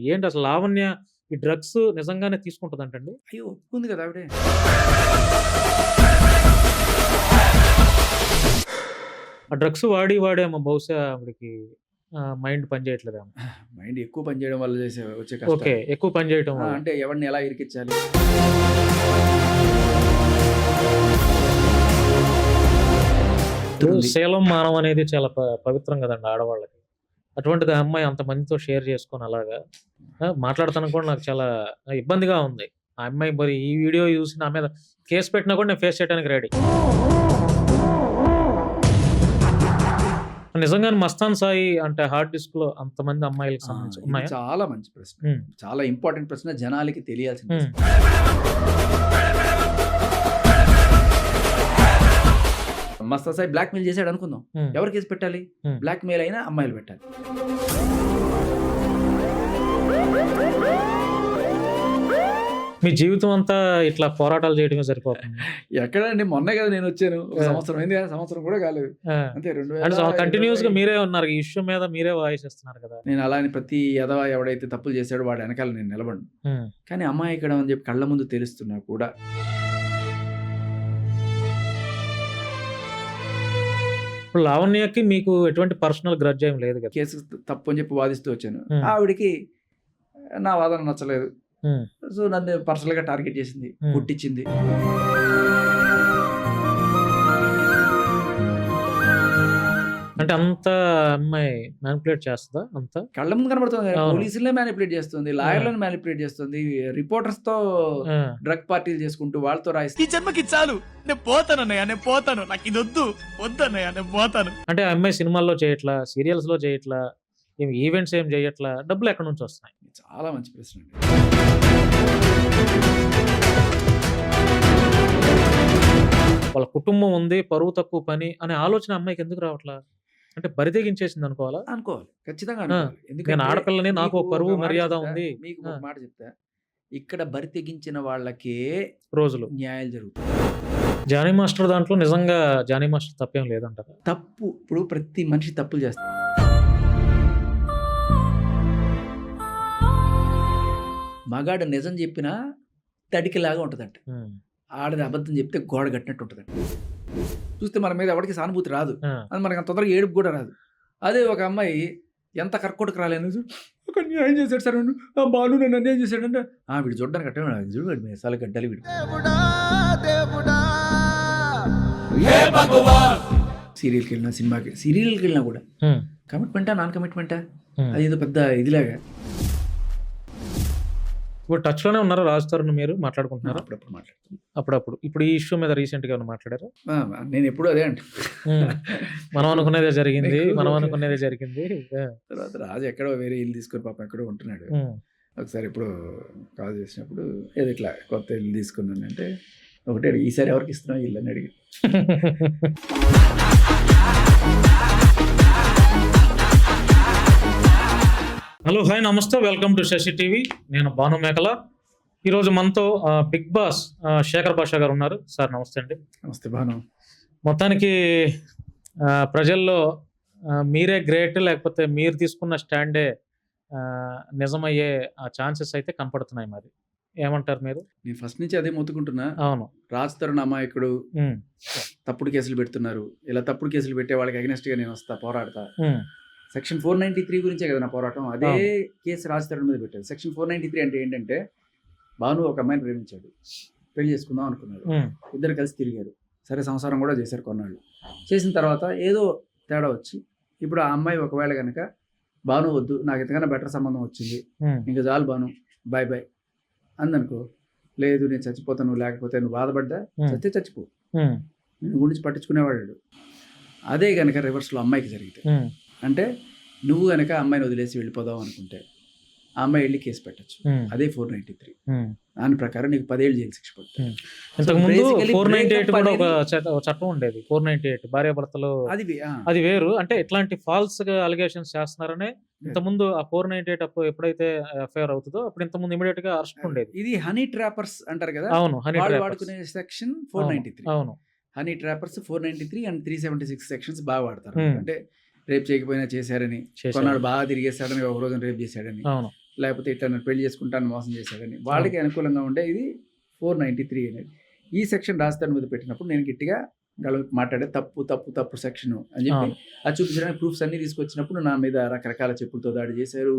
ఏంటి అసలు లావణ్య ఈ డ్రగ్స్ నిజంగానే తీసుకుంటదంటండి? అయ్యో! ఒప్పుకుంది కదా ఆవిడే. ఆ డ్రగ్స్ వాడేమో బహుశా ఆవిడకి మైండ్ పని చేయట్లేదేమో. మైండ్ ఎక్కువ పని చేయడం వల్ల వచ్చే కష్టాలు. ఓకే. ఎక్కువ పని చేయటం వల్ల. అంటే ఎవడిని ఎలా ఇరికిచ్చాలి? శీలం, మానం అనేది చాలా పవిత్రం కదండీ ఆడవాళ్ళకి. అటువంటిది ఆ అమ్మాయి అంత మందితో షేర్ చేసుకొని అలాగా మాట్లాడతానికి కూడా నాకు చాలా ఇబ్బందిగా ఉంది. ఆ అమ్మాయి మరి ఈ వీడియో చూసి నా మీద కేస్ పెట్టినా కూడా నేను ఫేస్ చేయడానికి రెడీ. నిజంగానే 'మస్తాన్ సాయి' అంటే హార్డ్ డిస్క్‌లో అంతమంది అమ్మాయిలకి సంబంధించి ఇది ఉన్నాయా? చాలా మంచి ప్రశ్న. హ్మ్. చాలా ఇంపార్టెంట్ ప్రశ్న. జనాలకి తెలియాల్సిన హ్మ్. ప్రశ్న. మస్తా సాయి బ్లాక్‌మెయిల్ చేసాడు అనుకుందాం. హ్మ్. ఎవరు కేసు పెట్టాలి? హ్మ్. బ్లాక్‌మెయిల్ అయినా అమ్మాయిలు పెట్టాలి. మీ జీవితం అంతా ఇట్లా పోరాటాలు చేయడమే సరిపోతుంది. ఎక్కడండి, మొన్నే కదా నేనొచ్చాను. ఒక ఆ! సంవత్సరం అయింది కదా, సంవత్సరం కూడా కాలేదు. ఆ! అంతే అంటే కంటిన్యూయస్‌గా 2020 మీరే ఉన్నారు. ఈ ఇష్యూ మీద మీరే వాయిస్ ఇస్తున్నారు కదా! నేను అలా అని ప్రతి ఎదవ ఎవడైతే తప్పులు చేశాడో వాడి వెనకాల నేను నిలబడను. హ్మ్. కానీ అమాయకుడు అని చెప్పి కళ్ళ ముందు తెలుస్తున్నా కూడా ఇప్పుడు లావణ్యకి మీకు ఎటువంటి పర్సనల్ గ్రడ్జ్ ఏమి లేదు కదా! కేసు తప్పు అని చెప్పి వాదిస్తూ వచ్చాను. హ్మ్. ఆవిడకి నా వాదన నచ్చలేదు. హ్మ్. సో నన్ను పర్సనల్‌గా టార్గెట్ చేసింది. హ్మ్. కొట్టించింది. అంటే అంత అమ్మాయి మానిప్యులేట్ చేస్తదా అంతా? కళ్ళ ముందు కనబడుతుంది. అవును. పోలీసులనే మానిప్యులేట్ చేస్తుంది. లాయర్‌లను మానిప్యులేట్ చేస్తుంది. రిపోర్టర్స్‌తో ఆ! డ్రగ్ పార్టీలు చేసుకుంటూ వాళ్ళతో ఈ రాయిస్తుంది. జన్మకి చాలు, నేను పోతానన్నయ్య, నేను పోతాను, నాకు ఇది వద్దన్నయ్య, నేను పోతాను. అంటే ఆ అమ్మాయి సినిమాల్లో చేయట్లా, సీరియల్స్‌లో చేయట్లా, ఈవెంట్స్ ఏం చేయట్లా. డబ్బులు ఎక్కడి నుంచి వస్తున్నాయి? చాలా మంచి ప్రశ్న అండి. వాళ్ళ కుటుంబం ఉంది, పరువు తక్కువ పని అనే ఆలోచన అమ్మాయికి ఎందుకు రావట్లా? అంటే బరి తెగించేసింది అనుకోవాలా? అనుకోవాలి. ఖచ్చితంగా ఆ! అనుకోవాలి. నేను ఎందుకంటే ఆడపిల్లని, నాకు మీకు ఒక పరువు, ఒక మాట మర్యాద చెప్తా. ఉంది. మీకు ఆ! ఒక మాట చెప్తా. ఇక్కడ బరి తెగించిన వాళ్ళకే రోజులు. న్యాయాలు జరుగుతాయి. జానీ మాస్టర్ దాంట్లో నిజంగా జానీ మాస్టర్ తప్పేం లేదంటారా? తప్పు ఇప్పుడు ప్రతి మనిషి తప్పులు చేస్తారు. మగాడు నిజం చెప్పినా తడికిలాగా ఉంటదంట. హ్మ్. ఆడది అబద్ధం చెప్తే గోడ కట్టినట్టు ఉంటదంట. చూస్తే మన మీద ఎవడికి సానుభూతి రాదు. ఆ! అది మనకు అంత తొందరగా ఏడుపు కూడా రాదు. అదే ఒక అమ్మాయి ఎంత కర్కోటకు రాలేను, ఒక న్యాయం చేశాడు సార్ నన్ను, బాలు నన్ను అన్యాయం చేశాడంటే వీడు చూడడానికి అట్టే ఉన్నాడు. చూడు వీడు మీసాలు గడ్డలు వీడు. సీరియల్‌కి వెళ్ళినా, సినిమాకి సీరియల్‌కి వెళ్ళినా కూడా హ్మ్. కమిట్మెంటా, నాన్ కమిట్మెంటా, హ్మ్. అదేదో పెద్ద ఇదిలాగా. ఇప్పుడు టచ్‌లోనే ఉన్నారా రాజ్ తరుణ్ మీరు? మాట్లాడుకుంటున్నారా? అప్పుడప్పుడు మాట్లాడుతాను. అప్పుడప్పుడు. ఇప్పుడు ఈ ఇష్యూ మీద రీసెంట్‌గా ఏమైనా మాట్లాడారా? నేను ఎప్పుడూ అదే అంట. హ్మ్. మనం అనుకునేదే జరిగింది. నీకు మనం అనుకునేదే జరిగింది. ఆ! తర్వాత రాజు ఎక్కడో వేరే ఇల్లు తీసుకొని పాపం ఎక్కడో ఉంటున్నాడు. హ్మ్. ఒకసారి ఎప్పుడో కాల్ చేసినప్పుడు ఏదో ఇట్లా కొత్త ఇల్లు తీసుకున్నానంటే ఒకటే అడిగి, ఈసారి ఎవరికి ఇస్తున్నావు ఇల్లు అని అడిగి. హలో! హాయ్! నమస్తే. Welcome to Shashi TV. నేను భాను మేకల. ఈరోజు మనతో బిగ్ బాస్ శేఖర్ భాషా గారు ఉన్నారు. సార్ నమస్తే అండి. నమస్తే భాను. మొత్తానికి ప్రజల్లో మీరే గ్రేట్, లేకపోతే మీరు తీసుకున్న స్టాండే నిజమయ్యే ఛాన్సెస్ అయితే కనపడుతున్నాయి మరి. ఏమంటారు మీరు? నేను ఫస్ట్ నుంచి అదే మొత్తుకుంటున్నా. అవును. రాజ్ తరుణ్ అమాయకుడు, హ్మ్. తప్పుడు కేసులు పెడుతున్నారు. ఇలా తప్పుడు కేసులు పెట్టే వాళ్ళకి అగెనెస్ట్‌గా నేను వస్తా, పోరాడతా. హ్మ్. సెక్షన్ 493 గురించే కదా నా పోరాటం. అదే అవును. కేసు రాజ్ తరుణ్ మీద పెట్టారు. సెక్షన్ 493 అంటే ఏంటంటే, భాను ఒక అమ్మాయిని ప్రేమించాడు. పెళ్లి చేసుకుందాం అనుకున్నాడు. హ్మ్. ఇద్దరు కలిసి తిరిగారు. సరే సంసారం కూడా చేశారు కొన్నాళ్ళు. చేసిన తర్వాత ఏదో తేడా వచ్చి ఇప్పుడు ఆ అమ్మాయి ఒకవేళ గనక భాను వద్దు, నాకు ఎంతకన్నా బెటర్ సంబంధం వచ్చింది, హ్మ్. ఇంకా చాలు భాను, బాయ్ బాయ్ అందనుకో, లేదు నేను చచ్చిపోతాను, లేకపోతే నువ్వు బాధపడ్డా చస్తే చచ్చిపో, హ్మ్. నేను గురించి పట్టించుకునేవాడు. అదే గనక రివర్స్లో అమ్మాయికి జరిగితే, హ్మ్. అంటే నువ్వు గనక అమ్మాయిని వదిలేసి వెళ్ళిపోదాం అనుకుంటే ఆ అమ్మాయి వెళ్ళి కేసు పెట్టచ్చు. హ్మ్. అదే 493. హ్మ్. దాని ప్రకారం నీకు 10 ఏళ్ళు జైలు శిక్ష పడుతుంది. హ్మ్. ఇంతకుముందు basically 498 కూడా ఒక breakup చట్టం ఉండేది. 498 భార్యాభర్తలు అది వేరు. అంటే ఇట్లాంటి ఫాల్స్‌గా అలిగేషన్స్ చేస్తున్నారనే ఇంతకుముందు ఆ 498 ఎప్పుడైతే ఎఫ్ఐఆర్ అవుతదో అప్పుడు ఇంతకుముందు ఇమ్మీడియేట్‌గా అరెస్ట్ ఉండేది. ఇది హనీ ట్రాపర్స్ అంటారు కదా, అవును. హనీ వాళ్ళు ట్రాపర్స్. వాడుకునే సెక్షన్ అవును. 493. అవును. హనీ ట్రాపర్స్ 493 అండ్ 376 సెక్షన్స్ బాగా వాడతారు. హ్మ్. అంటే రేప్ చేయకపోయినా చేశారని, చేశారు. కొన్నాళ్ళు బాగా తిరిగేశాడని, ఒక రోజున రేప్ చేశాడని, అవును. లేకపోతే ఇట్లా నన్ను పెళ్లి చేసుకుంటాను మోసం చేశాడని వాళ్ళకి అనుకూలంగా ఉండే ఇది 493 అనేది. ఈ సెక్షన్ రాజధాని మీద పెట్టినప్పుడు నేను గట్టిగా మాట్లాడే తప్పు సెక్షన్ అని చెప్పి అది చూపించడానికి ప్రూఫ్స్ అన్ని తీసుకొచ్చినప్పుడు నా మీద రకరకాల చెప్పులతో దాడి చేశారు,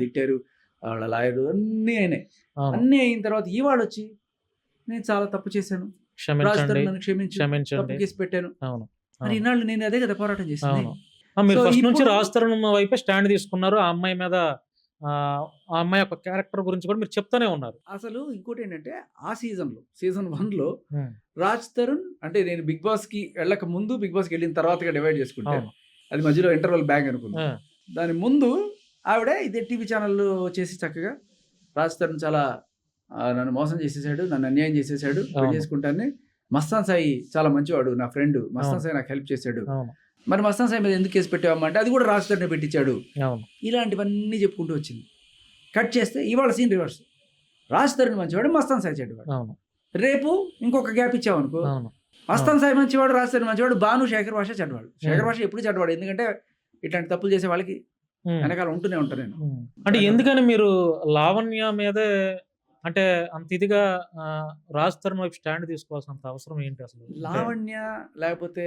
తిట్టారు, వాళ్ళ లాయరు అన్నీ అయినాయి. అన్నీ అయిన తర్వాత ఇవాళ వచ్చి నేను చాలా తప్పు చేశాను, రాజధాని నన్ను క్షమించండి, తప్పు కేసు పెట్టాను అని ఇన్నాళ్ళు నేను అదే కదా పోరాటం చేశాను. మీరు ఫస్ట్ నుంచి రాజధాని వైపే స్టాండ్ తీసుకున్నారు. ఆ అమ్మాయి మీద ఆ అమ్మాయి యొక్క క్యారెక్టర్ గురించి కూడా మీరు చెప్తానే ఉన్నారు. అసలు ఇంకోటి ఏంటంటే ఆ సీజన్ 1లో రాజ్ తరుణ్ అంటే నేను బిగ్ బాస్ కి వెళ్ళక ముందు బిగ్ బాస్ కి వెళ్ళిన తర్వాత డివైడ్ చేసుకుంటే అది మధ్యలో ఇంటర్వల్ బ్యాంక్ అనుకున్నా. దాని ముందు ఆవిడ ఇదే టీవీ ఛానల్ చేసి చక్కగా రాజ్ తరుణ్ చాలా నన్ను మోసం చేసేసాడు, నన్ను అన్యాయం చేసేసాడు, పెళ్లి చేసుకుంటాను, మస్తాన్ సాయి చాలా మంచివాడు, నా ఫ్రెండ్ మస్తాన్ సాయి నాకు హెల్ప్ చేశాడు, మరి మస్తాన్ సాయి మీద ఎందుకు కేసు పెట్టావమ్మంటే అది కూడా రాజ్ తరుణ్ పెట్టించాడు, ఇలాంటివన్నీ చెప్పుకుంటూ వచ్చింది. కట్ చేస్తే ఇవాళ సీన్ రివర్స్, రాజ్ తరుణ్ మంచివాడు, మస్తాన్ సాయి చెడ్డవాడు. రేపు ఇంకొక గ్యాప్ ఇచ్చావనుకో, మస్తాన్ సాయి మంచివాడు, రాజ్ తరుణ్ మంచివాడు, భాను శేఖర్ భాష చెడ్డవాడు. శేఖర్ భాష ఎప్పుడు చెడ్డవాడు, ఎందుకంటే ఇట్లాంటి తప్పులు చేసే వాళ్ళకి వెనకాల ఉంటూనే ఉంటాను నేను. అంటే ఎందుకని మీరు లావణ్య మీదే అంటే అంత ఇదిగా రాజ్ తరుణ్ వైపు స్టాండ్ తీసుకోవాల్సినంత అవసరం ఏంటి అసలు? లావణ్య లేకపోతే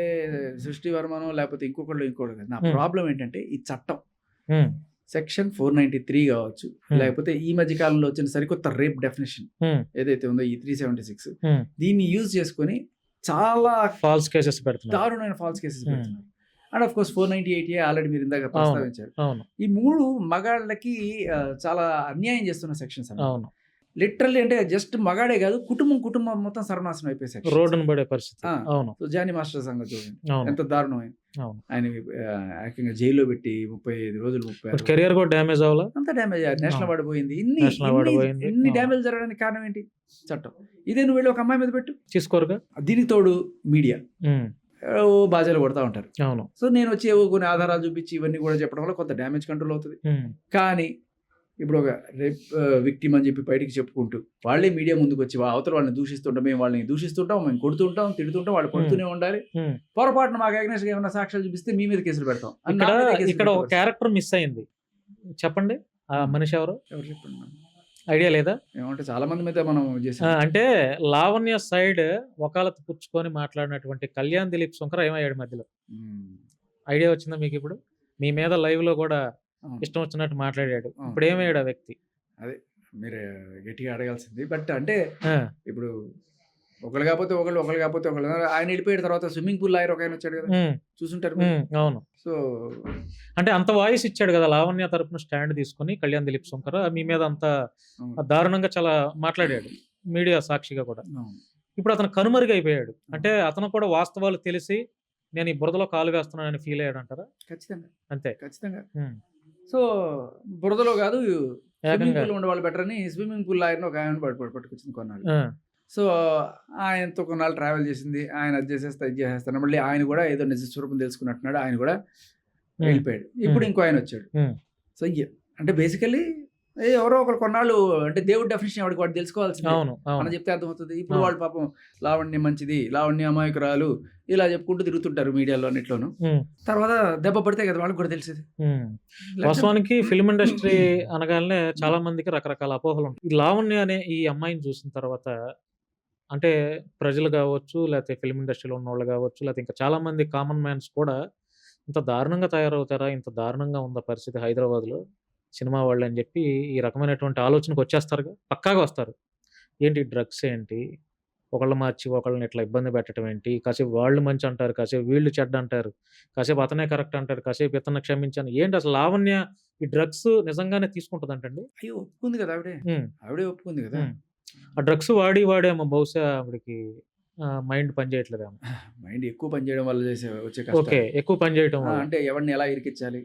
సృష్టి వర్మనో లేకపోతే ఇంకొకళ్ళు కదా. నా ప్రాబ్లం ఏంటంటే ఈ చట్టం సెక్షన్ 493 కావచ్చు, లేకపోతే ఈ మధ్య కాలంలో వచ్చిన సరికొత్త రేప్ డెఫినేషన్ ఏదైతే ఉందో ఈ 376 దీన్ని యూజ్ చేసుకొని చాలా ఫాల్స్ కేసెస్ పెడుతున్నారు, దారుణమైన ఫాల్స్ కేసెస్ పెడుతున్నారు. అండ్ ఆఫ్ కోర్స్ 498 ఆల్రెడీ మీరు ఇందాక ప్రస్తావించారు. ఈ 3 మగాళ్ళకి చాలా అన్యాయం చేస్తున్న సెక్షన్స్ అన్నమాట. లిటరల్లీ అంటే జస్ట్ మగాడే కాదు, కుటుంబం మొత్తం సర్వనాశనం అయిపోయి రోడ్డును పడే పరిస్థితి. సో జానీ మాస్టర్ సంగతి చూడండి ఎంత దారుణమైంది. ఆయన ఏకంగా జైల్లో పెట్టి 35 రోజులు, 30 కెరియర్ కూడా డ్యామేజ్ అవ్వాలి, అంత డ్యామేజ్, నేషనల్ అవార్డు పోయింది. ఇన్ని డ్యామేజ్ జరగడానికి కారణం ఏంటి? చట్టం. ఇదే నువ్వు వెళ్ళి ఒక అమ్మాయి మీద పెట్టు, తీసుకోరుగా. దీనికి తోడు మీడియా బాజాలు కొడతా ఉంటారు. సో నేను వచ్చి కొన్ని ఆధారాలు చూపించి ఇవన్నీ కూడా చెప్పడం వల్ల కొంత డ్యామేజ్ కంట్రోల్ అవుతుంది. కానీ ఇప్పుడు ఒక రేప్ విక్టిమ్ అని చెప్పి బయటికి చెప్పుకుంటూ వాళ్ళే మీడియా ముందుకు వచ్చి అవతల వాళ్ళని దూషిస్తుంటాం, మేము వాళ్ళని దూషిస్తుంటాం, మేము కొడుతుంటాం, తిడుతుంటాం, వాళ్ళు కొడుతూనే ఉండాలి, పొరపాటున మాకు అగ్నేష్ ఏమైనా సాక్ష్యాలు చూపిస్తే మీ మీద కేసులు పెడతాం. ఇక్కడ ఒక క్యారెక్టర్ మిస్ అయింది, చెప్పండి ఆ మనిషి ఎవరు చెప్పండి, ఐడియా లేదా? ఏమంటే చాలా మంది మీద మనం చేసాం. అంటే లావణ్య సైడ్ వకాలత్ పుచ్చుకొని మాట్లాడినటువంటి కళ్యాణ్ దిలీప్ శంకర్ ఏమయ్యాడు మధ్యలో? ఐడియా వచ్చిందా మీకు? ఇప్పుడు మీ మీద లైవ్ లో కూడా ఇష్టం వచ్చినట్టు మాట్లాడాడు, ఇప్పుడు ఏమయ్యాడు ఆ వ్యక్తి? అదే మీరు గట్టిగా అడగాల్సింది. బట్ అంటే ఇప్పుడు ఒకళ్ళు కాకపోతే ఒకళ్ళు ఆయన వెళ్ళిపోయిన తర్వాత స్విమ్మింగ్ పూల్ లాయర్ ఒక ఆయన వచ్చాడు కదా, చూసుంటారు. అవును. సో అంటే అంత వాయిస్ ఇచ్చాడు కదా లావణ్య తరపున స్టాండ్ తీసుకుని కళ్యాణ్ దిలీప్ శంకర్, మీ మీద అంత దారుణంగా చాలా మాట్లాడాడు మీడియా సాక్షిగా కూడా. ఇప్పుడు అతను కనుమరుగైపోయాడు, అంటే అతను కూడా వాస్తవాలు తెలిసి నేను ఈ బురదలో కాలు వేస్తున్నానని ఫీల్ అయ్యాడు అంటారా? ఖచ్చితంగా, అంతే, ఖచ్చితంగా. సో బురదలో కాదు, స్విమ్మింగ్ పూల్ ఉండే వాళ్ళు బెటర్ అని స్విమ్మింగ్ పూల్ లాయర్ని ఒక ఆయన పట్టుకొచ్చింది కొన్నాళ్ళు. సో ఆయనతో కొన్నాళ్ళు ట్రావెల్ చేసింది, ఆయన అది చేసేస్తాను, మళ్ళీ ఆయన కూడా ఏదో నిజ స్వరూపం తెలుసుకున్నట్టున్నాడు, ఆయన కూడా వెళ్ళిపోయాడు. ఇప్పుడు ఇంకో ఆయన వచ్చాడు. సో అంటే బేసికల్లీ ఎవరో ఒకరు కొన్నాళ్ళు అంటే దేవుడి డెఫినేషన్ వాడికి వాడు తెలుసుకోవాల్సింది, మనం చెప్తే అర్థమవుతుంది. ఇప్పుడు వాళ్ళు పాపం లావణ్య మంచిది, లావణ్య అమాయకురాలు ఇలా చెప్పుకుంటూ తిరుగుతుంటారు మీడియాలో అన్నిట్లోనూ. తర్వాత దెబ్బ పడితే కదా వాళ్ళకి కూడా తెలిసేది. వాస్తవానికి ఫిల్మ్ ఇండస్ట్రీ అనగానే చాలా మందికి రకరకాల అపోహలు ఉంటాయి. ఈ లావణ్య అనే ఈ అమ్మాయిని చూసిన తర్వాత అంటే ప్రజలు కావచ్చు, లేకపోతే ఫిల్మ్ ఇండస్ట్రీలో ఉన్న వాళ్ళు కావచ్చు, లేకపోతే ఇంకా చాలా మంది కామన్ మ్యాన్స్ కూడా ఇంత దారుణంగా తయారవుతారా, ఇంత దారుణంగా ఉందా పరిస్థితి హైదరాబాద్లో సినిమా వాళ్ళు అని చెప్పి ఈ రకమైనటువంటి ఆలోచనకు వచ్చేస్తారుగా, పక్కాగా వస్తారు. ఏంటి డ్రగ్స్ ఏంటి, ఒకళ్ళు మార్చి ఒకళ్ళని ఇట్లా ఇబ్బంది పెట్టడం ఏంటి, కాసేపు వాళ్ళు మంచి అంటారు, కాసేపు వీళ్ళు చెడ్డ అంటారు, కాసేపు అతనే కరెక్ట్ అంటారు, కాసేపు ఇతను క్షమించాను. ఏంటి అసలు లావణ్య ఈ డ్రగ్స్ నిజంగానే తీసుకుంటుంది అంటండి? అయ్యో ఒప్పుకుంది కదా, ఆవిడే ఒప్పుకుంది కదా. ఆ డ్రగ్స్ వాడేమో బహుశా ఆవిడకి మైండ్ పనిచేయట్లేదేమో. మైండ్ ఎక్కువ పనిచేయడం వల్ల వచ్చే ఓకే, ఎక్కువ పని చేయడం అంటే ఎవరిని ఎలా ఇరికించాలి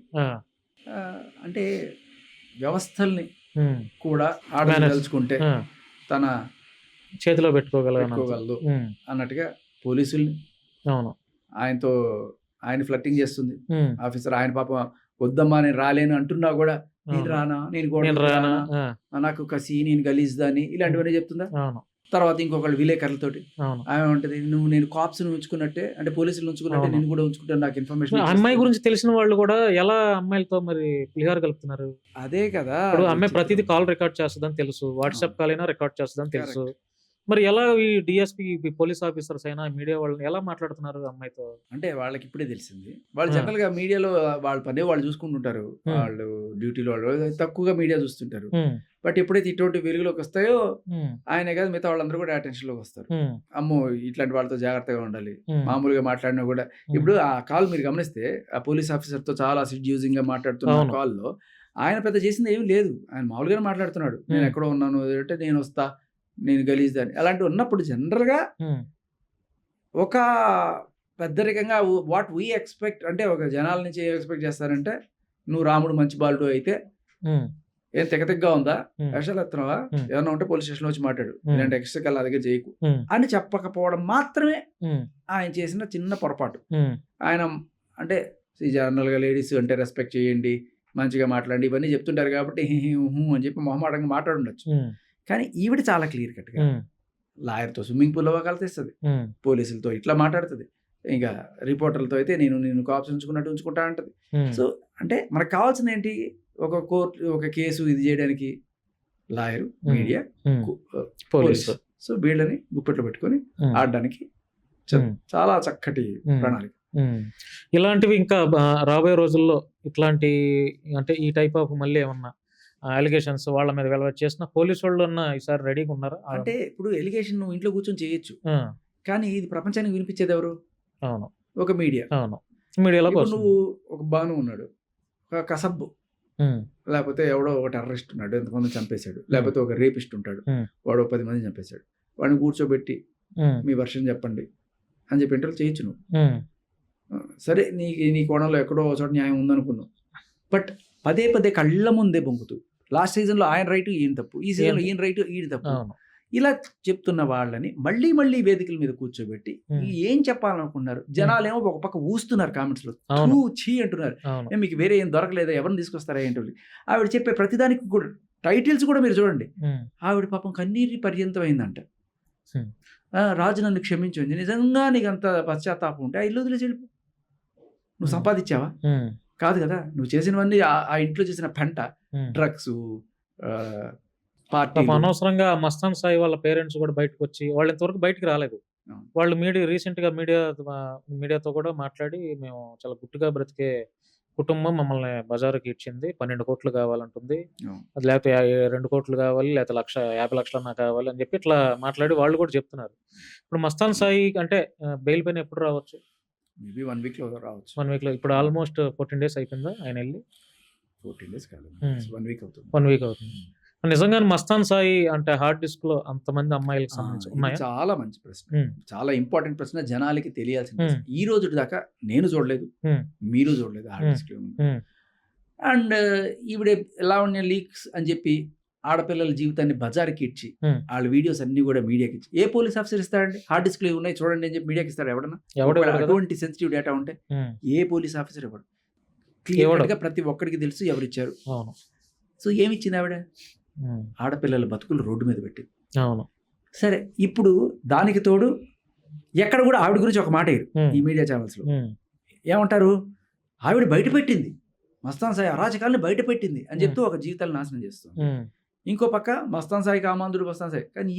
అంటే వ్యవస్థల్ని కూడా ఆడదలుచుకుంటే తన చేతిలో పెట్టుకోగలదు అన్నట్టుగా పోలీసుల్ని ఆయన ఫ్లట్టింగ్ చేస్తుంది ఆఫీసర్. ఆయన పాపం వద్దమ్మా నేను రాలేను అంటున్నా కూడా నేను రానా, నేను రానా, నాకు కసి, నేను గలీజ్దాని ఇలాంటివన్నీ చెప్తుందా. తర్వాత ఇంకొకళ్ళు విలేకరులతోటి అవును. ఆమె ఉంటది, నువ్వు నేను కాప్స్ని ఉంచుకున్నట్టే, అంటే పోలీసులు ఉంచుకున్నట్టే అవును. నేను కూడా ఉంచుకుంటాను, నాకు ఆ ఇన్ఫర్మేషన్ అమ్మాయి గురించి తెలిసిన వాళ్ళు కూడా ఎలా అమ్మాయిలతో మరి పులిహోర కలుపుతున్నారు? అదే కదా ఇప్పుడు అమ్మాయి విచిత్రం. ప్రతిదీ కాల్ రికార్డ్ చేస్తదని తెలుసు. వాట్సాప్ కాల్ అయినా రికార్డ్ చేస్తదని తెలుసు. మరి ఎలా ఈ డీఎస్పీ పోలీస్ ఆఫీసర్స్ అయినా మీడియా వాళ్ళని ఎలా మాట్లాడుతున్నారు అమ్మాయితో? అంటే వాళ్ళకి ఇప్పుడే తెలిసింది. వాళ్ళు ఆ! జనరల్‌గా మీడియాలో వాళ్ళ పనే వాళ్ళు చూసుకుంటుంటారు. హ్మ్. వాళ్ళు డ్యూటీలో వాళ్ళు తక్కువగా మీడియా చూస్తుంటారు. హ్మ్. బట్ ఎప్పుడైతే ఇటువంటి వెలుగులోకి వస్తాయో హ్మ్. ఆయనే కాదు మిగతా వాళ్ళందరూ కూడా అటెన్షన్‌లోకి వస్తారు. హ్మ్. అమ్మో! ఇట్లాంటి వాళ్ళతో జాగ్రత్తగా ఉండాలి. హ్మ్. మామూలుగా మాట్లాడినా కూడా హ్మ్. ఇప్పుడు ఆ కాల్ మీరు గమనిస్తే ఆ పోలీస్ ఆఫీసర్‌తో చాలా సెడ్యూసింగ్‌గా మాట్లాడుతున్న అవును. కాల్‌లో ఆయన పెద్ద చేసింది ఏమీ లేదు. ఆయన మామూలుగానే మాట్లాడుతున్నాడు. నేను హ్మ్. ఎక్కడో ఉన్నాను అంటే నేను వస్తా, నేను గలీజ్‌దాన్ని అలాంటివి ఉన్నప్పుడు జనరల్‌గా హ్మ్. ఒక పెద్దరికంగా వాట్ వి ఎక్స్‌పెక్ట్ అంటే ఒక జనాల నుంచి ఏం ఎక్స్‌పెక్ట్ చేస్తారంటే, నువ్వు రాముడు మంచి బాలుడు అయితే హ్మ్. ఏం తిక్కగా ఉందా? హ్మ్. వేషాలెత్తన్నావా? హ్మ్. ఏమన్నా ఉంటే పోలీస్ స్టేషన్‌లో వచ్చి మాట్లాడు. హ్మ్. ఇలాంటి ఎక్స్ట్రా‌గా నా దగ్గర చేయకు హ్మ్. అని చెప్పకపోవడం మాత్రమే హ్మ్. ఆయన చేసిన చిన్న పొరపాటు. హ్మ్. ఆయన అంటే జనరల్‌గా లేడీస్ అంటే రెస్పెక్ట్ చేయండి, మంచిగా మాట్లాడండి ఇవన్నీ చెప్తుంటారు కాబట్టి హి, హి, హు అని చెప్పి మొహమాటంగా మాట్లాడుండొచ్చు. హ్మ్. కానీ ఈవిడ చాలా క్లియర్ కట్‌గా హ్మ్. లాయర్‌తో స్విమ్మింగ్ పూల్‌లో వకాలతిస్తది. హ్మ్. పోలీసులతో ఇట్లా మాట్లాడుతది. ఇంకా రిపోర్టర్లతో అయితే నేను కాప్స్ ఉంచుకున్నట్టు ఉంచుకుంటా అంటది. హ్మ్. సో, అంటే మనకు కావాల్సిందేంటి? ఒక కోర్ట్ ఒక కేసు ఇది జేయడానికి లాయరు, హ్మ్. మీడియా, హ్మ్. పోలీస్. పోలీసు. సో, వీళ్ళని గుప్పెట్లో పెట్టుకొని హ్మ్. ఆడడానికి హ్మ్. చాలా చక్కటి హ్మ్. ప్రణాళిక. హ్మ్. ఇలాంటివి ఇంకా రాబోయే రోజుల్లో ఇట్లాంటి అంటే ఈ టైప్ ఆఫ్ మళ్ళీ ఏమన్నా అలిగేషన్స్ వాళ్ళ మీద వెల్లువెత్తి చేసిన పోలీసోళ్ళన్నా ఈసారి రెడీగా ఉన్నారా? అంటే ఇప్పుడు ఎలిగేషన్ నువ్వు ఇంట్లో కూర్చొని చేయొచ్చు. ఆ! కానీ ఇది ప్రపంచానికి వినిపించేదెవరు? అవును. ఒక మీడియా. అవును. మీడియాలోకి ఇప్పుడు వస్తుంది. నువ్వు ఒక బాను ఉన్నాడు. ఒక కసబ్బు. హ్మ్. లేపోతే ఎవడో ఒక టెర్రరిస్ట్ ఉన్నాడు. ఎంతమందిని చంపేశాడు. హ్మ్. లేపోతే ఒక రేపిస్ట్ ఉంటాడు. హ్మ్. వాడు 10 మందిని చంపేశాడు. వాడిని కూర్చోబెట్టి హ్మ్. మీ వెర్షన్ చెప్పండి అని చెప్పి ఇంటర్వ్యూ చేయొచ్చు నువ్వు. హ్మ్. సరే నీ కోణంలో ఎక్కడో ఒక చోట న్యాయం ఉందనుకుందాం. బట్ పదే పదే కళ్ళ ముందే బొంకుతూ లాస్ట్ సీజన్‌లో ఆయన రైటు ఈయన తప్పు. ఈ సీజన్‌లో ఈయన రైటు ఈయన తప్పు. అవును. ఇలా చెప్తున్న వాళ్ళని మళ్ళీ మళ్ళీ వేదికల మీద కూర్చోబెట్టి హ్మ్. ఏం చెప్పాలనుకున్నారు? జనాలేమో ఒక పక్క ఊస్తున్నారు కామెంట్స్‌లో. అవును. థూ! ఛీ! అంటున్నారు. అవును. మీకు వేరే ఏం దొరకలేదా? ఎవరిని తీసుకొస్తారా ఏంటి? ఆవిడ చెప్పే ప్రతిదానికి కూడా టైటిల్స్ కూడా మీరు చూడండి. హ్మ్. ఆవిడ పాపం కన్నీటి పర్యంతం అయిందంట. హ్మ్. రాజు నన్ను క్షమించు అంది. నిజంగా నీకంత పశ్చాత్తాపం ఉంటే ఆ ఇల్లు వదిలేసి వెళ్ళిపో. నువ్వు హ్మ్. సంపాదించావా? హ్మ్. కాదు కదా! నువ్వు చేసినవన్నీ ఆ ఇంట్లో చేసిన పెంట. హ్మ్. డ్రగ్సు, ఆహ్, పాపం పార్టీలు. అనవసరంగా మస్తాన్ సాయి వాళ్ళ పేరెంట్స్ కూడా బయటకొచ్చి వాళ్ళు ఇంతవరకు బయటికి రాలేదు. అవును. వాళ్ళు రీసెంట్‌గా మీడియాతో కూడా మాట్లాడి మేము చాలా గుట్టుగా బ్రతికే కుటుంబం మమ్మల్ని బజారుకి ఈడ్చింది. 12,00,00,000 కావాలంటుంది. అవును. అది లేకపోతే 2,00,00,000 కావాలి లేకపోతే 50,00,000 కావాలి అని చెప్పి ఇట్లా మాట్లాడి వాళ్ళు కూడా చెప్తున్నారు. ఇప్పుడు మస్తాన్ సాయి అంటే బెయిల్ పైన ఎప్పుడు రావచ్చు? మేబీ 1 వీక్‌లో రావచ్చు. 1 వీక్‌లో ఇప్పుడు ఆల్‌మోస్ట్ 14 డేస్ అయిపోయిందా ఆయనెళ్లి? 14 డేస్ కాదు. హ్మ్. 1 వీక్ అవుతుంది. 1 వీక్ అవుతుంది. నిజంగానే మస్తాన్ సాయి అంటే హార్డ్ డిస్క్‌లో అంతమంది అమ్మాయిలకి ఆ! సంబంధించి ఇది ఉన్నాయా? చాలా మంచి ప్రశ్న. హ్మ్. చాలా ఇంపార్టెంట్ ప్రశ్న. జనాలకి తెలియాల్సిన ప్రశ్న. హ్మ్. ఈ రోజుటి దాకా నేను చూడలేదు. హ్మ్. మీరు చూడలేదు హార్డ్ హ్మ్. డిస్క్‌లో ఉంది. హ్మ్. అండ్ ఈవిడ లావణ్య లీక్స్ అని చెప్పి ఆడపిల్లల జీవితాన్ని బజారుకి ఇచ్చి హ్మ్. ఆళ్ళ వీడియోస్ అన్నీ కూడా మీడియాకి ఇచ్చి ఏ పోలీస్ ఆఫీసర్ ఇస్తాడండి? హార్డ్ డిస్క్‌లో ఇవి ఉన్నాయి చూడండి అని చెప్పి మీడియాకి ఇస్తాడా ఎవడన్నా? ఎవడు ఒకవేళ ఇవ్వడు కదా! అటువంటి సెన్సిటివ్ డేటా ఉంటే హ్మ్. ఏ పోలీస్ ఆఫీసర్ ఇవ్వడు. క్లియర్ ఇవ్వడు. కట్‌గా ప్రతి ఒక్కడికి తెలుసు ఎవరిచ్చారు. అవును. సో ఏమిచ్చింది ఆవిడ? హ్మ్. ఆడపిల్లల బతుకులు రోడ్డు మీద పెట్టింది. అవును. సరే ఇప్పుడు దానికి తోడు ఎక్కడ కూడా ఆవిడ గురించి ఒక మాట ఎయరు హ్మ్. ఈ మీడియా ఛానెల్స్‌లో. హ్మ్. ఏమంటారు? ఆవిడ బయట పెట్టింది. మస్తాన్ సాయి అరాచకాల్ని బయట పెట్టింది అని హ్మ్. చెప్తూ ఒక జీవితాలు నాశనం చేస్తుంది. హ్మ్. ఇంకో పక్క మస్తాన్ సాయి కామాంధుడు మస్తాన్ సాయి. కానీ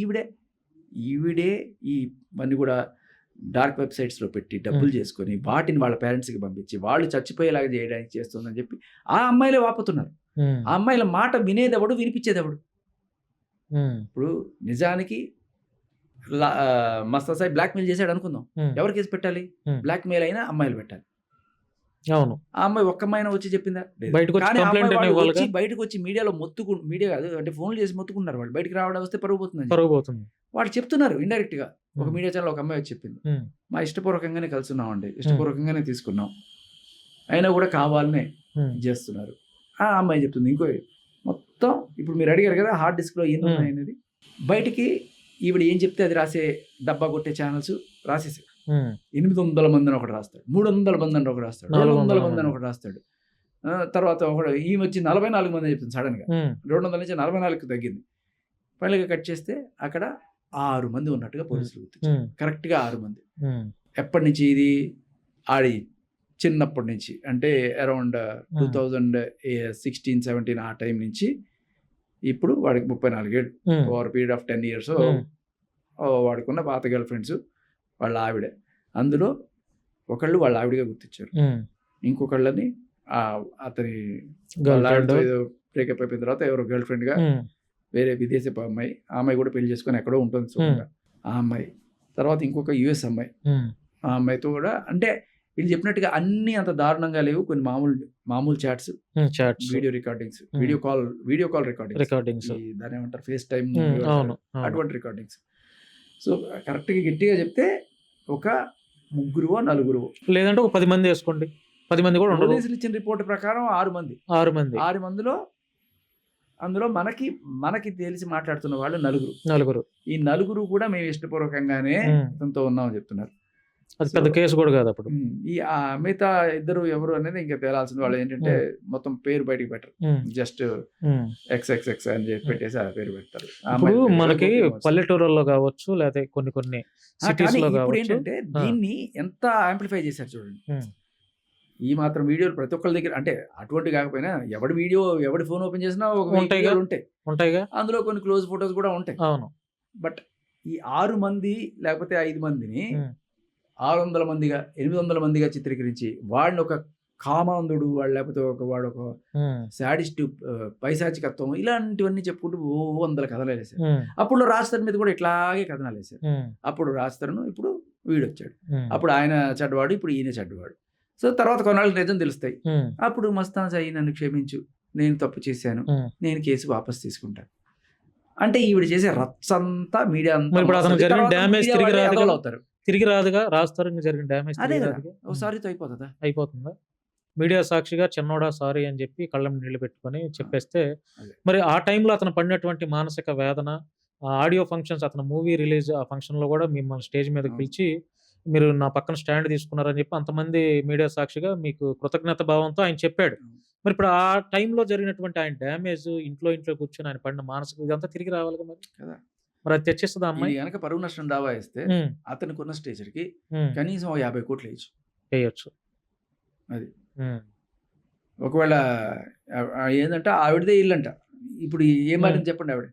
ఈవిడే ఇవన్నీ కూడా డార్క్ వెబ్‌సైట్స్‌లో పెట్టి డబ్బులు చేసుకొని వాటిని వాళ్ళ పేరెంట్స్‌కి పంపించి వాళ్ళు చచ్చిపోయేలాగా చేయడానికి చేస్తుందని చెప్పి ఆ అమ్మాయిలే వాపోతున్నారు. హ్మ్. ఆ అమ్మాయిల మాట వినేదెవడు? వినిపించేదెవడు? హ్మ్. ఇప్పుడు నిజానికి మస్తాన్ సాయి బ్లాక్‌మెయిల్ చేసాడు అనుకుందాం. హ్మ్. ఎవరు కేసు పెట్టాలి? హ్మ్. బ్లాక్‌మెయిల్ అయినా అమ్మాయిలు పెట్టాలి. అవును. ఆ అమ్మాయి ఒక్క అమ్మాయినా వచ్చి చెప్పిందా? లేదు. బయటకొచ్చి కానీ ఆ కంప్లెయింట్ అమ్మాయి అయినా వాళ్ళు ఇవ్వాలిగా. వచ్చి బయటకొచ్చి మీడియాలో మీడియా కాదు అంటే ఫోన్‌లు చేసి మొత్తుకున్నారు వాళ్ళు. బయటికి రావడం వస్తే పరువు పోతుందని చెప్పి. పరువు పోతుంది. వాళ్ళు చెప్తున్నారు ఇండైరెక్ట్‌గా. ఒక హ్మ్. మీడియా ఛానెల్‌లో ఒక అమ్మాయి వచ్చి చెప్పింది. హ్మ్. మా ఇష్టపూర్వకంగానే కలిసున్నామండి. హ్మ్. ఇష్టపూర్వకంగానే తీసుకున్నాం. అయినా కూడా కావాలనే హ్మ్. ఇది చేస్తున్నారు. ఆ అమ్మాయి చెప్తుంది. మొత్తం ఇప్పుడు మీరు అడిగారు కదా! హార్డ్ డిస్క్‌లో హ్మ్. ఎన్నున్నాయనేది. బయటికి ఈవిడ ఏం చెప్తే అది రాసే డబ్బా కొట్టే ఛానెల్స్ రాసేసాయి. హ్మ్. 800 మంది అని ఒకడు రాస్తాడు. 300 మంది అని ఒకడు రాస్తాడు. 200 మంది అని ఒకడు రాస్తాడు. తర్వాత ఒకడు ఈమె వచ్చి 44 మంది అని చెప్తుంది సడెన్‌గా. హ్మ్. 200 నుంచి 44కి తగ్గింది. ఫైనల్‌గా కట్ చేస్తే అక్కడ 6 మంది ఉన్నట్టుగా పోలీసులు గుర్తించారు. ఉమ్, కరెక్ట్గా 6 మంది. ఉమ్, ఎప్పటి నుంచి ఇది ఆడి చిన్నప్పటి నుంచి అంటే అరౌండ్ 2016-17 ఆ టైం నుంచి ఇప్పుడు వాడికి 34 ఏళ్ళు. ఉమ్, ఓవర్ పీరియడ్ ఆఫ్ 10 years ఉమ్, వాడుకున్న పాత గర్ల్ ఫ్రెండ్స్ వాళ్ళ ఆవిడే. అందులో ఒకళ్ళు వాళ్ళ ఆవిడగా గుర్తించారు, ఉమ్, ఇంకొకళ్ళని అతని గర్ల్ వాళ్ళ ఫ్రెండ్. ఆవిడతో ఏదో బ్రేకప్ అయిపోయిన తర్వాత ఎవరో గర్ల్ ఫ్రెండ్గా ఉమ్, వేరే విదేశీ అమ్మాయి, ఆ అమ్మాయి కూడా పెళ్లి చేసుకొని ఎక్కడో ఉంటుంది సుఖంగా ఆ అమ్మాయి. తర్వాత ఇంకొక యుఎస్ అమ్మాయి, ఉమ్, ఆ అమ్మాయితో కూడా అంటే వీళ్ళు చెప్పినట్టుగా అన్ని అంత దారుణంగా లేవు. కొన్ని మామూలు chats, um, chats, video recordings, video call recordings, recordings. దాని ఏమంటారు ఫేస్ టైం, అవును, అవును. అటువంటి రికార్డింగ్స్. సో కరెక్ట్గా గట్టిగా చెప్తే ఒక 3-4 లేదంటే ఒక 10 మంది వేసుకోండి, 10 మంది కూడా ఉండదు. పోలీసులు ఇచ్చిన రిపోర్ట్ ప్రకారం 6 మంది. 6 మంది, 6 మందిలో అందులో మనకి తెలిసి మాట్లాడుతున్న వాళ్ళు 4. 4. ఈ 4 కూడా మేము ఇష్టపూర్వకంగానే ఇతనితో ఉన్నామని చెప్తున్నారు. అది పెద్ద కేసు కూడా కాదు అప్పుడు. ఈ మిగతా 2 ఎవరు అనేది ఇంకా తేలాల్సింది. వాళ్ళు ఏంటంటే మొత్తం పేరు బయటికి పెట్టరు, జస్ట్ XXX అని చెప్పి పెట్టేసి ఆ పేరు పెడతారు. ఇప్పుడు మనకి పల్లెటూరులో కావచ్చు, లేకపోతే కొన్ని సిటీస్ లో ఇప్పుడు కావచ్చు. ఏంటంటే దీన్ని ఎంత యాంప్లిఫై చేశారు చూడండి. ఈ మాత్రం వీడియోలు ప్రతి ఒక్కరి దగ్గర, అంటే అటువంటి కాకపోయినా ఎవడి ఫోన్ ఓపెన్ చేసినా ఒక ఉంటాయిగా, అందులో కొన్ని క్లోజ్ ఫొటోస్ కూడా ఉంటాయి. అవును. బట్ ఈ 6 మంది లేకపోతే 5 మందిని 600 మందిగా 800 మందిగా చిత్రీకరించి వాడిని ఒక కామాంధుడు, వాడు లేకపోతే వాడు ఒక శాడిస్ట్, పైశాచికత్వం, ఇలాంటివన్నీ చెప్పుకుంటూ 100 కథలు వేసారు. అప్పుడు రాజ్ తరుణ్ మీద కూడా ఇట్లాగే కథనాలు వేసారు. అప్పుడు రాజ్ తరుణ్, ఇప్పుడు వీడొచ్చాడు. అప్పుడు ఆయన చెడ్డవాడు, ఇప్పుడు ఈయన చెడ్డవాడు. సో తర్వాత కొన్నాళ్ళకి నిజం తెలుస్తాయి. అప్పుడు మస్తాన్ సాయి నన్ను క్షమించు, నేను తప్పు చేశాను, నేను కేసు వాపస్ తీసుకుంటాను అంటే ఈవిడ చేసే రచ్చంతా మీడియా అవుతారు. తిరిగి రాదుగా, రాస్తారు జరిగిన డ్యామేజ్. అదే కదా, ఒకసారితో అయిపోతుందా? మీడియా సాక్షిగా చిన్నోడా సారీ అని చెప్పి కళ్ళం నీళ్లు పెట్టుకొని చెప్పేస్తే, మరి ఆ టైంలో అతను పడినటువంటి మానసిక వేదన, ఆడియో ఫంక్షన్స్, అతను మూవీ రిలీజ్ ఆ ఫంక్షన్ లో కూడా మిమ్మల్ని స్టేజ్ మీదకి పిలిచి మీరు నా పక్కన స్టాండ్ తీసుకున్నారని చెప్పి అంతమంది మీడియా సాక్షిగా మీకు కృతజ్ఞత భావంతో ఆయన చెప్పాడు. మరి ఇప్పుడు ఆ టైంలో జరిగినటువంటి ఆయన డ్యామేజ్, ఇంట్లో కూర్చొని ఆయన పడిన మానసిక ఇదంతా తిరిగి రావాలి మరి కదా. మరి అది తెచ్చేస్తుంది అమ్మాయి. కనుక పరువు నష్టం దావా వేస్తే అతనికి ఉన్న స్టేచర్కి కనీసం 50 కోట్లు వేయచ్చు. అది ఒకవేళ ఏంటంటే ఆవిడదే ఇల్లు అంట. ఇప్పుడు ఏం మారింది చెప్పండి, ఆవిడ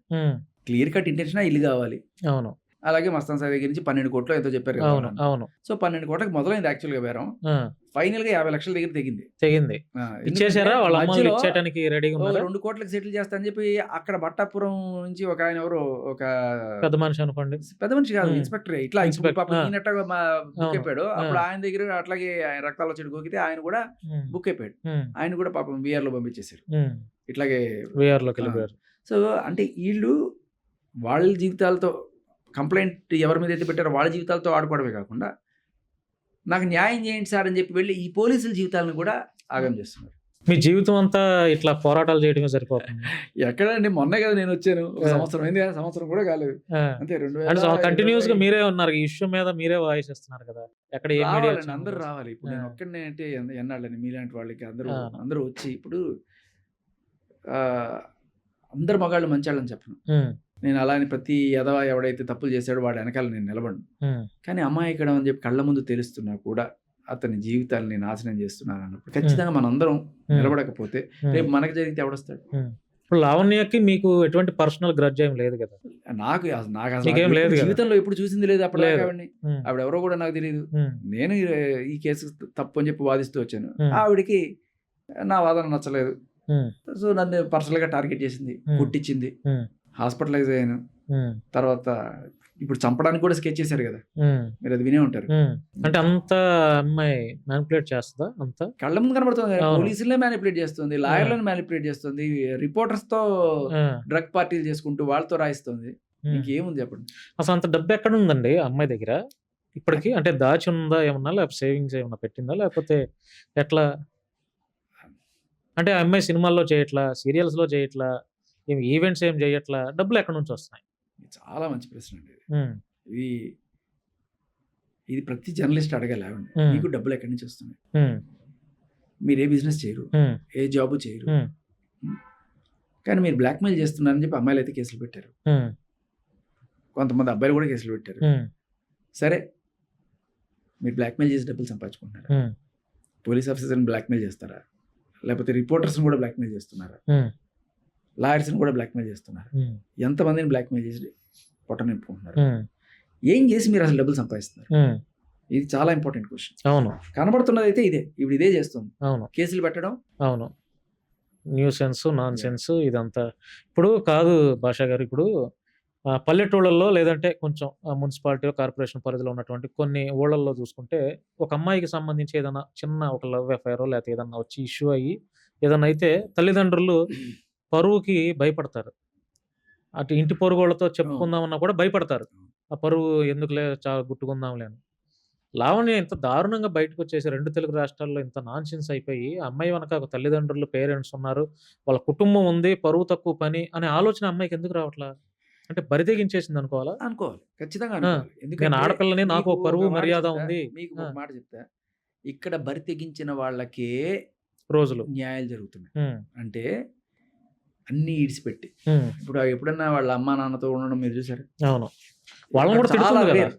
క్లియర్ కట్ ఇంటెన్షన్ ఇల్లు కావాలి. అవును. అలాగే మస్తాన్ సాయి దగ్గర నుంచి 12 కోట్లు ఎంతో చెప్పారు. అవును. సో 12 కోట్లకి మొదలైంది యాక్చువల్గా బేరం. ఫైనల్ గా 50 లక్షల దగ్గర తెగింది. ఇచ్చేసారా? వాళ్ళ అమ్మలు ఇచ్చేయడానికి రెడీగా ఉన్నారు. 2 కోట్లకి సెటిల్ చేస్తా అని చెప్పి అక్కడ బట్టాపురం నుంచి ఒక ఆయన ఎవరో ఒక పెద్ద మనిషి అనుకోండి, పెద్ద మనిషి కాదు, ఇన్స్పెక్టర్, ఇట్లా ఈయనట్టుగా బుక్ అయిపోయాడు. అప్పుడు ఆయన దగ్గర అట్లాగే ఆయన రక్తాల చెడు గోకితే ఆయన కూడా బుక్ అయిపోయాడు. ఆయన కూడా పాపం VR లో పంపించేశారు. ఇట్లాగే VR లోకి వెళ్ళిపోయారు. సో అంటే వీళ్ళు వాళ్ళ జీవితాలతో, కంప్లైంట్ ఎవరి మీద అయితే పెట్టారో వాళ్ళ జీవితాలతో ఆడుకోవడమే కాకుండా నాకు న్యాయం చేయండి సార్ అని చెప్పి వెళ్ళి ఈ పోలీసుల జీవితాలను కూడా ఆగం చేస్తున్నారు. మీ జీవితం అంతా ఇట్లా పోరాటాలు చేయడమే సరిపోతుంది. ఎక్కడండి, మొన్నే కదా నేను వచ్చాను, సంవత్సరం అయింది, సంవత్సరం కూడా కాలేదు అంతే. 2000 కంటిన్యూస్ గా మీరే ఉన్నారు ఈ ఇష్యూ మీద, మీరే వాయిస్ ఇస్తున్నారు కదా. ఎక్కడ అందరూ రావాలి. ఇప్పుడు నేను ఒక్కడనే అంటే ఎన్నాళ్ళని మీలాంటి వాళ్ళకి అందరూ వచ్చి, ఇప్పుడు అందరు మగాళ్ళు మంచాళ్ళని చెప్పను నేను, అలానే ప్రతి ఎదవ ఎవడైతే తప్పులు చేశాడో వాడు వెనకాల నేను నిలబడను. కానీ అమ్మాయి ఇక్కడ అని చెప్పి కళ్ళ ముందు తెలుస్తున్నా కూడా అతని జీవితాన్ని నాశనం చేస్తున్నాను అన్నప్పుడు ఖచ్చితంగా మనందరం నిలబడకపోతే రేపు మనకు జరిగితే ఎవడొస్తాడు? ఇప్పుడు లావణ్యకి మీకు ఎటువంటి పర్సనల్ గ్రడ్జ్ ఏం లేదు కదా? నాకు జీవితంలో ఎప్పుడు చూసింది లేదు. అప్పుడు ఆవిడ ఎవరో కూడా నాకు తెలియదు. నేను ఈ కేసు తప్పు అని చెప్పి వాదిస్తూ వచ్చాను. ఆవిడకి నా వాదన నచ్చలేదు. సో నన్ను పర్సనల్ గా టార్గెట్ చేసింది, కుట్టించింది, హాస్పిటలైజ్ అయ్యాను. తర్వాత ఇప్పుడు చంపడానికి కూడా స్కెచ్ చేశారు కదా, మీరు అది వినే ఉంటారు. అంటే అంత అమ్మాయి మ్యానిపులేట్ చేస్తుందా? అంత కళ్ళ ముందు కనబడుతుంది. పోలీసులనే మ్యానిపులేట్ చేస్తుంది, లాయర్లను మ్యానిపులేట్ చేస్తుంది, రిపోర్టర్స్ తో డ్రగ్ పార్టీలు చేసుకుంటూ వాళ్ళతో రాయిస్తుంది. ఇంకేముంది చెప్పండి? అసలు అంత డబ్బు ఎక్కడ ఉందండి అమ్మాయి దగ్గర ఇప్పటికి? అంటే దాచి ఉందా ఏమన్నా, లేకపోతే సేవింగ్స్ ఏమన్నా పెట్టిందా, లేకపోతే ఎట్లా? అంటే ఆ అమ్మాయి సినిమాల్లో చేయట్లా, సీరియల్స్ లో చేయట్లా, ఈవెంట్స్ ఏం చేయట్లా, డబ్బులు ఎక్కడి నుంచి వస్తున్నాయి? చాలా మంచి ప్రశ్న అండి ఇది ప్రతి జర్నలిస్ట్ అడగాలి. మీకు డబ్బులు ఎక్కడి నుంచి వస్తున్నాయి? మీరు ఏ బిజినెస్ చేయరు, ఏ జాబ్ చేయరు, కానీ మీరు బ్లాక్మెయిల్ చేస్తున్నారని చెప్పి అమ్మాయిలు అయితే కేసులు పెట్టారు. కొంతమంది అబ్బాయిలు కూడా కేసులు పెట్టారు. ఉమ్, సరే, మీరు బ్లాక్మెయిల్ చేసి డబ్బులు సంపాదించుకుంటున్నారా? ఉమ్, పోలీస్ ఆఫీసర్ని బ్లాక్మెయిల్ చేస్తారా? లేకపోతే రిపోర్టర్స్ని కూడా బ్లాక్మెయిల్ చేస్తున్నారా? ఉమ్, లాయర్స్ని కూడా బ్లాక్మెయిల్ చేస్తున్నారా? ఉమ్, ఎంతమందిని బ్లాక్మెయిల్ చేసి పొట్ట నింపుకుంటున్నారు? ఉమ్, ఏం చేసి మీరు అసలు డబ్బులు సంపాదిస్తున్నారు? ఉమ్, ఇది చాలా ఇంపార్టెంట్ క్వశ్చన్. అవును కనబడుతున్నది అయితే ఇదే, ఇప్పుడు ఇదే చేస్తుంది. అవును కేసులు పెట్టడం. అవును న్యూ సెన్స్ నాన్ సెన్స్ ఇదంతా ఇప్పుడు కాదు భాషా గారు. ఇప్పుడు పల్లెటూళ్ళల్లో లేదంటే కొంచెం మున్సిపాలిటీ కార్పొరేషన్ పరిధిలో ఉన్నటువంటి కొన్ని ఊళ్ళల్లో చూసుకుంటే ఒక అమ్మాయికి సంబంధించి ఏదైనా చిన్న ఒక లవ్ అఫైర్ లేకపోతే ఏదన్నా వచ్చి ఇష్యూ అయ్యి ఏదన్నా అయితే తల్లిదండ్రులు పరువుకి భయపడతారు. అటు ఇంటి పొరుగుళ్ళతో చెప్పుకుందామన్నా కూడా భయపడతారు. ఆ పరువు ఎందుకులే చాలా గుట్టుకుందాంలే అని. లావణ్య ఇంత దారుణంగా బయటకు వచ్చేసి 2 తెలుగు రాష్ట్రాల్లో ఇంత నాన్‌సెన్స్ అయిపోయి, ఆ అమ్మాయి వెనక ఒక తల్లిదండ్రులు, పేరెంట్స్ ఉన్నారు. వాళ్ళ కుటుంబం ఉంది. పరువు తక్కువ పని అనే ఆలోచన అమ్మాయికి ఎందుకు రావట్లా? అంటే బరితెగించేసింది అనుకోవాలా? అనుకోవాలి, ఖచ్చితంగా ఆ! అనుకోవాలి. నేను ఎందుకంటే ఆడపిల్లని, నాకు మీకు ఓ పరువు ఒక మాట మర్యాద చెప్తా, ఉంది. మీకు ఆ! ఒక మాట చెప్తా. ఇక్కడ బరి తెగించిన వాళ్ళకే రోజులు. న్యాయాలు జరుగుతున్నాయి. హ్మ్. అంటే అన్నీ ఈడిసిపెట్టి, హ్మ్. ఇప్పుడు ఎప్పుడన్నా వాళ్ళ అమ్మా నాన్నతో ఉండడం మీరు చూసారు? అవును. వాళ్ళని కూడా చాలా తిడుతుంది కదా! రేర్.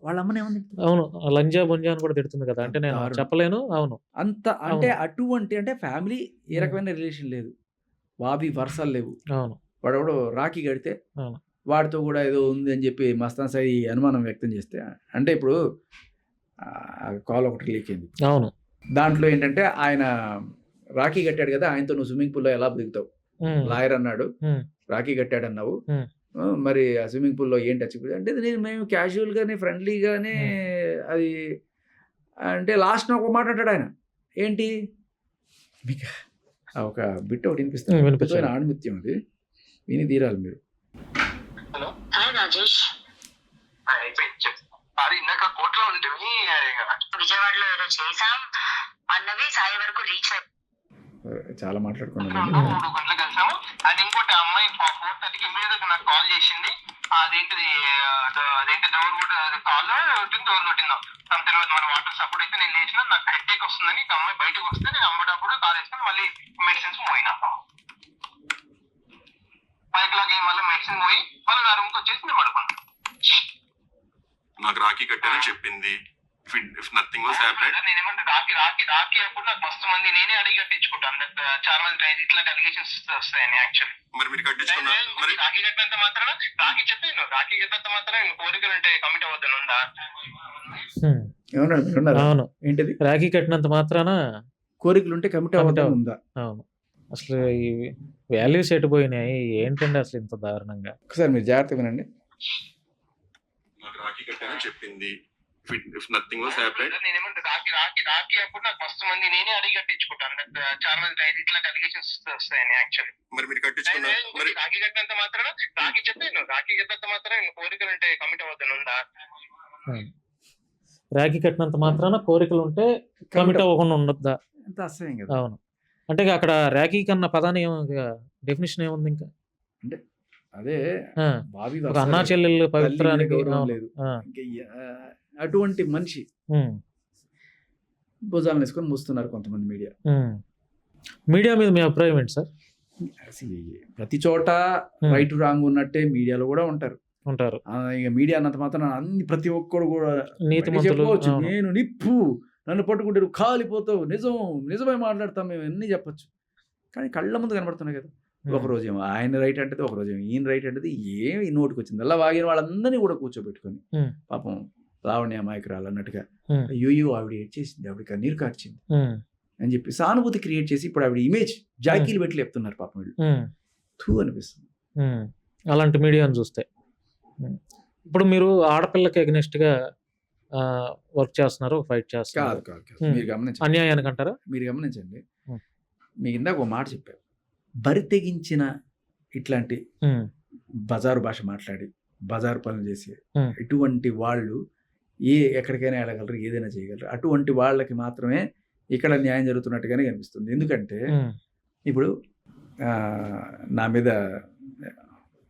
వాళ్ళ అమ్మని ఏమని తిడుతుంది? అవును. లంజా, బొంజా అని కూడా తిడుతుంది కదా! అంటే నేను దారుణం. చెప్పలేను. అవును. అంత అంటే అవును. అటువంటి అంటే ఫ్యామిలీ ఏ హ్మ్. రకమైన రిలేషన్ లేదు, వావి వరసలు లేవు. అవును. వాడెవడో రాఖీ కడితే అవును. వాడితో కూడా ఏదో ఉంది అని చెప్పి మస్తాన్ సాయి అనుమానం వ్యక్తం చేస్తే, అంటే ఇప్పుడు కాల్ ఒకటి లీక్ అయింది. అవును. దాంట్లో ఏంటంటే ఆయన రాఖీ కట్టాడు కదా, ఆయనతో నువ్వు స్విమ్మింగ్ పూల్లో ఎలా దిగుతావు? హ్మ్. లాయర్ అన్నాడు, హ్మ్. రాఖీ కట్టాడన్నావు, హ్మ్. మరి ఆ స్విమ్మింగ్ పూల్లో ఏంటి టచ్ అంటే మేము క్యాజువల్గానే ఫ్రెండ్లీగానే హ్మ్. అది అంటే లాస్ట్ ఒక మాట అంటాడు ఆయన. ఏంటి మీకు ఒక బిట్ ఒకటి వినిపిస్తాను, హ్మ్. అద్భుతమైన వినిపించండి. ఆణిముత్యం అది, విని తీరాలి మీరు. Hello hi Rajesh. అయిపోయింది చెప్పు. అది ఇందాక కోర్టులో ఉంటుంది విజయవాడలో ఏదో చేసాం అన్నవి సాయి వరకు రీచ్ చాలా మాట్లాడుకున్నాను. 3 గంటలకు కలిసాము. అండ్ ఇంకోటి అమ్మాయి 4:30కి ఇమీడియట్ గా నాకు కాల్ చేసింది. అదేంటిది అదేంటి డోర్ కాల్ డోర్ కొట్టిందో తను తెలియదు. మన వాటర్ సపోర్ట్ అయితే నేను లేచిన నాకు హెడ్ ఏక్ వస్తుందని ఇక అమ్మాయి బయటకు వస్తే నేను అమ్మటప్పుడు కాల్ వేస్తాను, మళ్ళీ మెడిసిన్స్ పోయినా 5 మళ్ళీ మెడిసిన్ పోయి మళ్ళీ నా రూమ్కి వచ్చేసి నేను పడుకున్నాను. నాకు రాఖీ కట్టారని చెప్పింది. ఇఫ్ నథింగ్ వాస్ హ్యాపెన్, నేనేమంటే రాఖీ అప్పుడు నాకు మస్తు మంది నేనే అడిగి కట్టించుకుంటాను. చాలా మంది ఇట్లా అలిగేషన్స్ వస్తాయని యాక్చువల్లీ. మరి మీరు కట్టించుకున్నారు. మరి రాఖీ కట్టినంత మాత్రం రాఖీ చెప్పాను, రాఖీ కట్టినంత మాత్రం కోరికలు ఉంటే కమిట్ అవ్వద్దని ఉందా? హ్మ్. ఏమన్నాడు మీరు ఉన్నారా? అవును. ఏంటిది రాఖీ కట్టినంత మాత్రాన కోరికలు ఉంటే కమిట్ కమిట్ అవ్వద్దని అవ్వద్దు. ఉందా? అవును. అసలు ఈ వాల్యూస్ ఎటుపోయినాయి? ఏంటండి అసలు ఇంత దారుణంగా? ఒకసారి మీరు జాగ్రత్తగా వినండి. నాకు రాఖీ కట్టారని చెప్పింది. ఇఫ్ నథింగ్ వాస్ హ్యాపెన్, నేనేమంటే రాఖీ అప్పుడు నాకు మస్తు మంది నేనే అడిగి కట్టించుకుంటాను. చాలా మంది ఇట్లా అలిగేషన్స్ వస్తాయని యాక్చువల్లీ. మరి మీరు కట్టించుకున్నారు. మరి రాఖీ కట్టినంత మాత్రం రాఖీ చెప్పాను, రాఖీ కట్టినంత మాత్రం కోరికలు ఉంటే కమిట్ అవ్వద్దని ఉందా? హ్మ్. రాఖీ కట్టినంత మాత్రాన కోరికలు ఉంటే కమిట్ అవ్వకుండా ఉండొద్దా? ఎంత అసహ్యం కదా. అవును. అంటే ఇక అక్కడ రాఖీ కన్న పదాన్ని డెఫినిషన్ ఏముంది ఇంకా? అంటే అదే ఆ! బావి ఒక అన్నా చెల్లెళ్ళు తల్లి మీద పవిత్రానికి గౌరవం అవును. లేదు. ఆ! ఇంకా అటువంటి మనిషి హ్మ్. భుజాలను వేసుకొని మూస్తున్నారు కొంతమంది మీడియా. హ్మ్. మీడియా మీద మీ అభిప్రాయం ఏంటి సార్? అసలు ప్రతి చోట హ్మ్. రైట్ రాంగ్ ఉన్నట్టే మీడియాలో కూడా ఉంటారు. ఉంటారు. ఇక మీడియా అన్నంత మాత్రం అన్ని ప్రతి ఒక్కడు కూడా నీతిమంతులు. చెప్పవచ్చు. అవును. నేను నిప్పు, నన్ను పట్టుకుంటే నువ్వు కాలిపోతావు, నిజమే మాట్లాడతాం మేము అన్నీ చెప్పచ్చు. కానీ కళ్ళ ముందు కనబడుతున్నాయి కదా. హ్మ్. ఒకరోజేమో ఆయన రైట్ అంటే, ఒకరోజేమో ఈయన రైట్ అంటే, ఏమి నోటికి వచ్చింది అలా వాగిన వాళ్ళందరినీ కూడా కూర్చోబెట్టుకొని హ్మ్. పాపం లావణ్య అమాయకురాలు అన్నట్టుగా హ్మ్. అయ్యో ఆవిడ ఏడ్చేసింది, ఆవిడ కన్నీరు కార్చింది హ్మ్. అని చెప్పి సానుభూతి క్రియేట్ చేసి ఇప్పుడు ఆవిడ ఇమేజ్ జాకీలు పెట్టి లేపుతున్నారు పాపం వీళ్ళు. హ్మ్. థూ అనిపిస్తుంది. హ్మ్. అలాంటి మీడియాని చూస్తే. హ్మ్. ఇప్పుడు మీరు ఆడపిల్లకి ఎగనెస్ట్‌గా వర్క్ చేస్తున్నారు, ఫైట్ చేస్తున్నారు. కాదు హ్మ్. మీరు గమనించండి, అన్యాయానికి అంటారా? మీరు గమనించండి. హ్మ్. మీకు ఇందాక ఒక మాట చెప్పారు, బరి తెగించిన ఇట్లాంటి హ్మ్. బజారు భాష మాట్లాడి బజారు పనులు చేసి హ్మ్. ఇటువంటి వాళ్ళు ఎక్కడికైనా వెళ్ళగలరు, ఏదైనా చేయగలరు. అటువంటి వాళ్ళకి మాత్రమే ఇక్కడ న్యాయం జరుగుతున్నట్టుగానే కనిపిస్తుంది. ఎందుకంటే హ్మ్. ఇప్పుడు నా మీద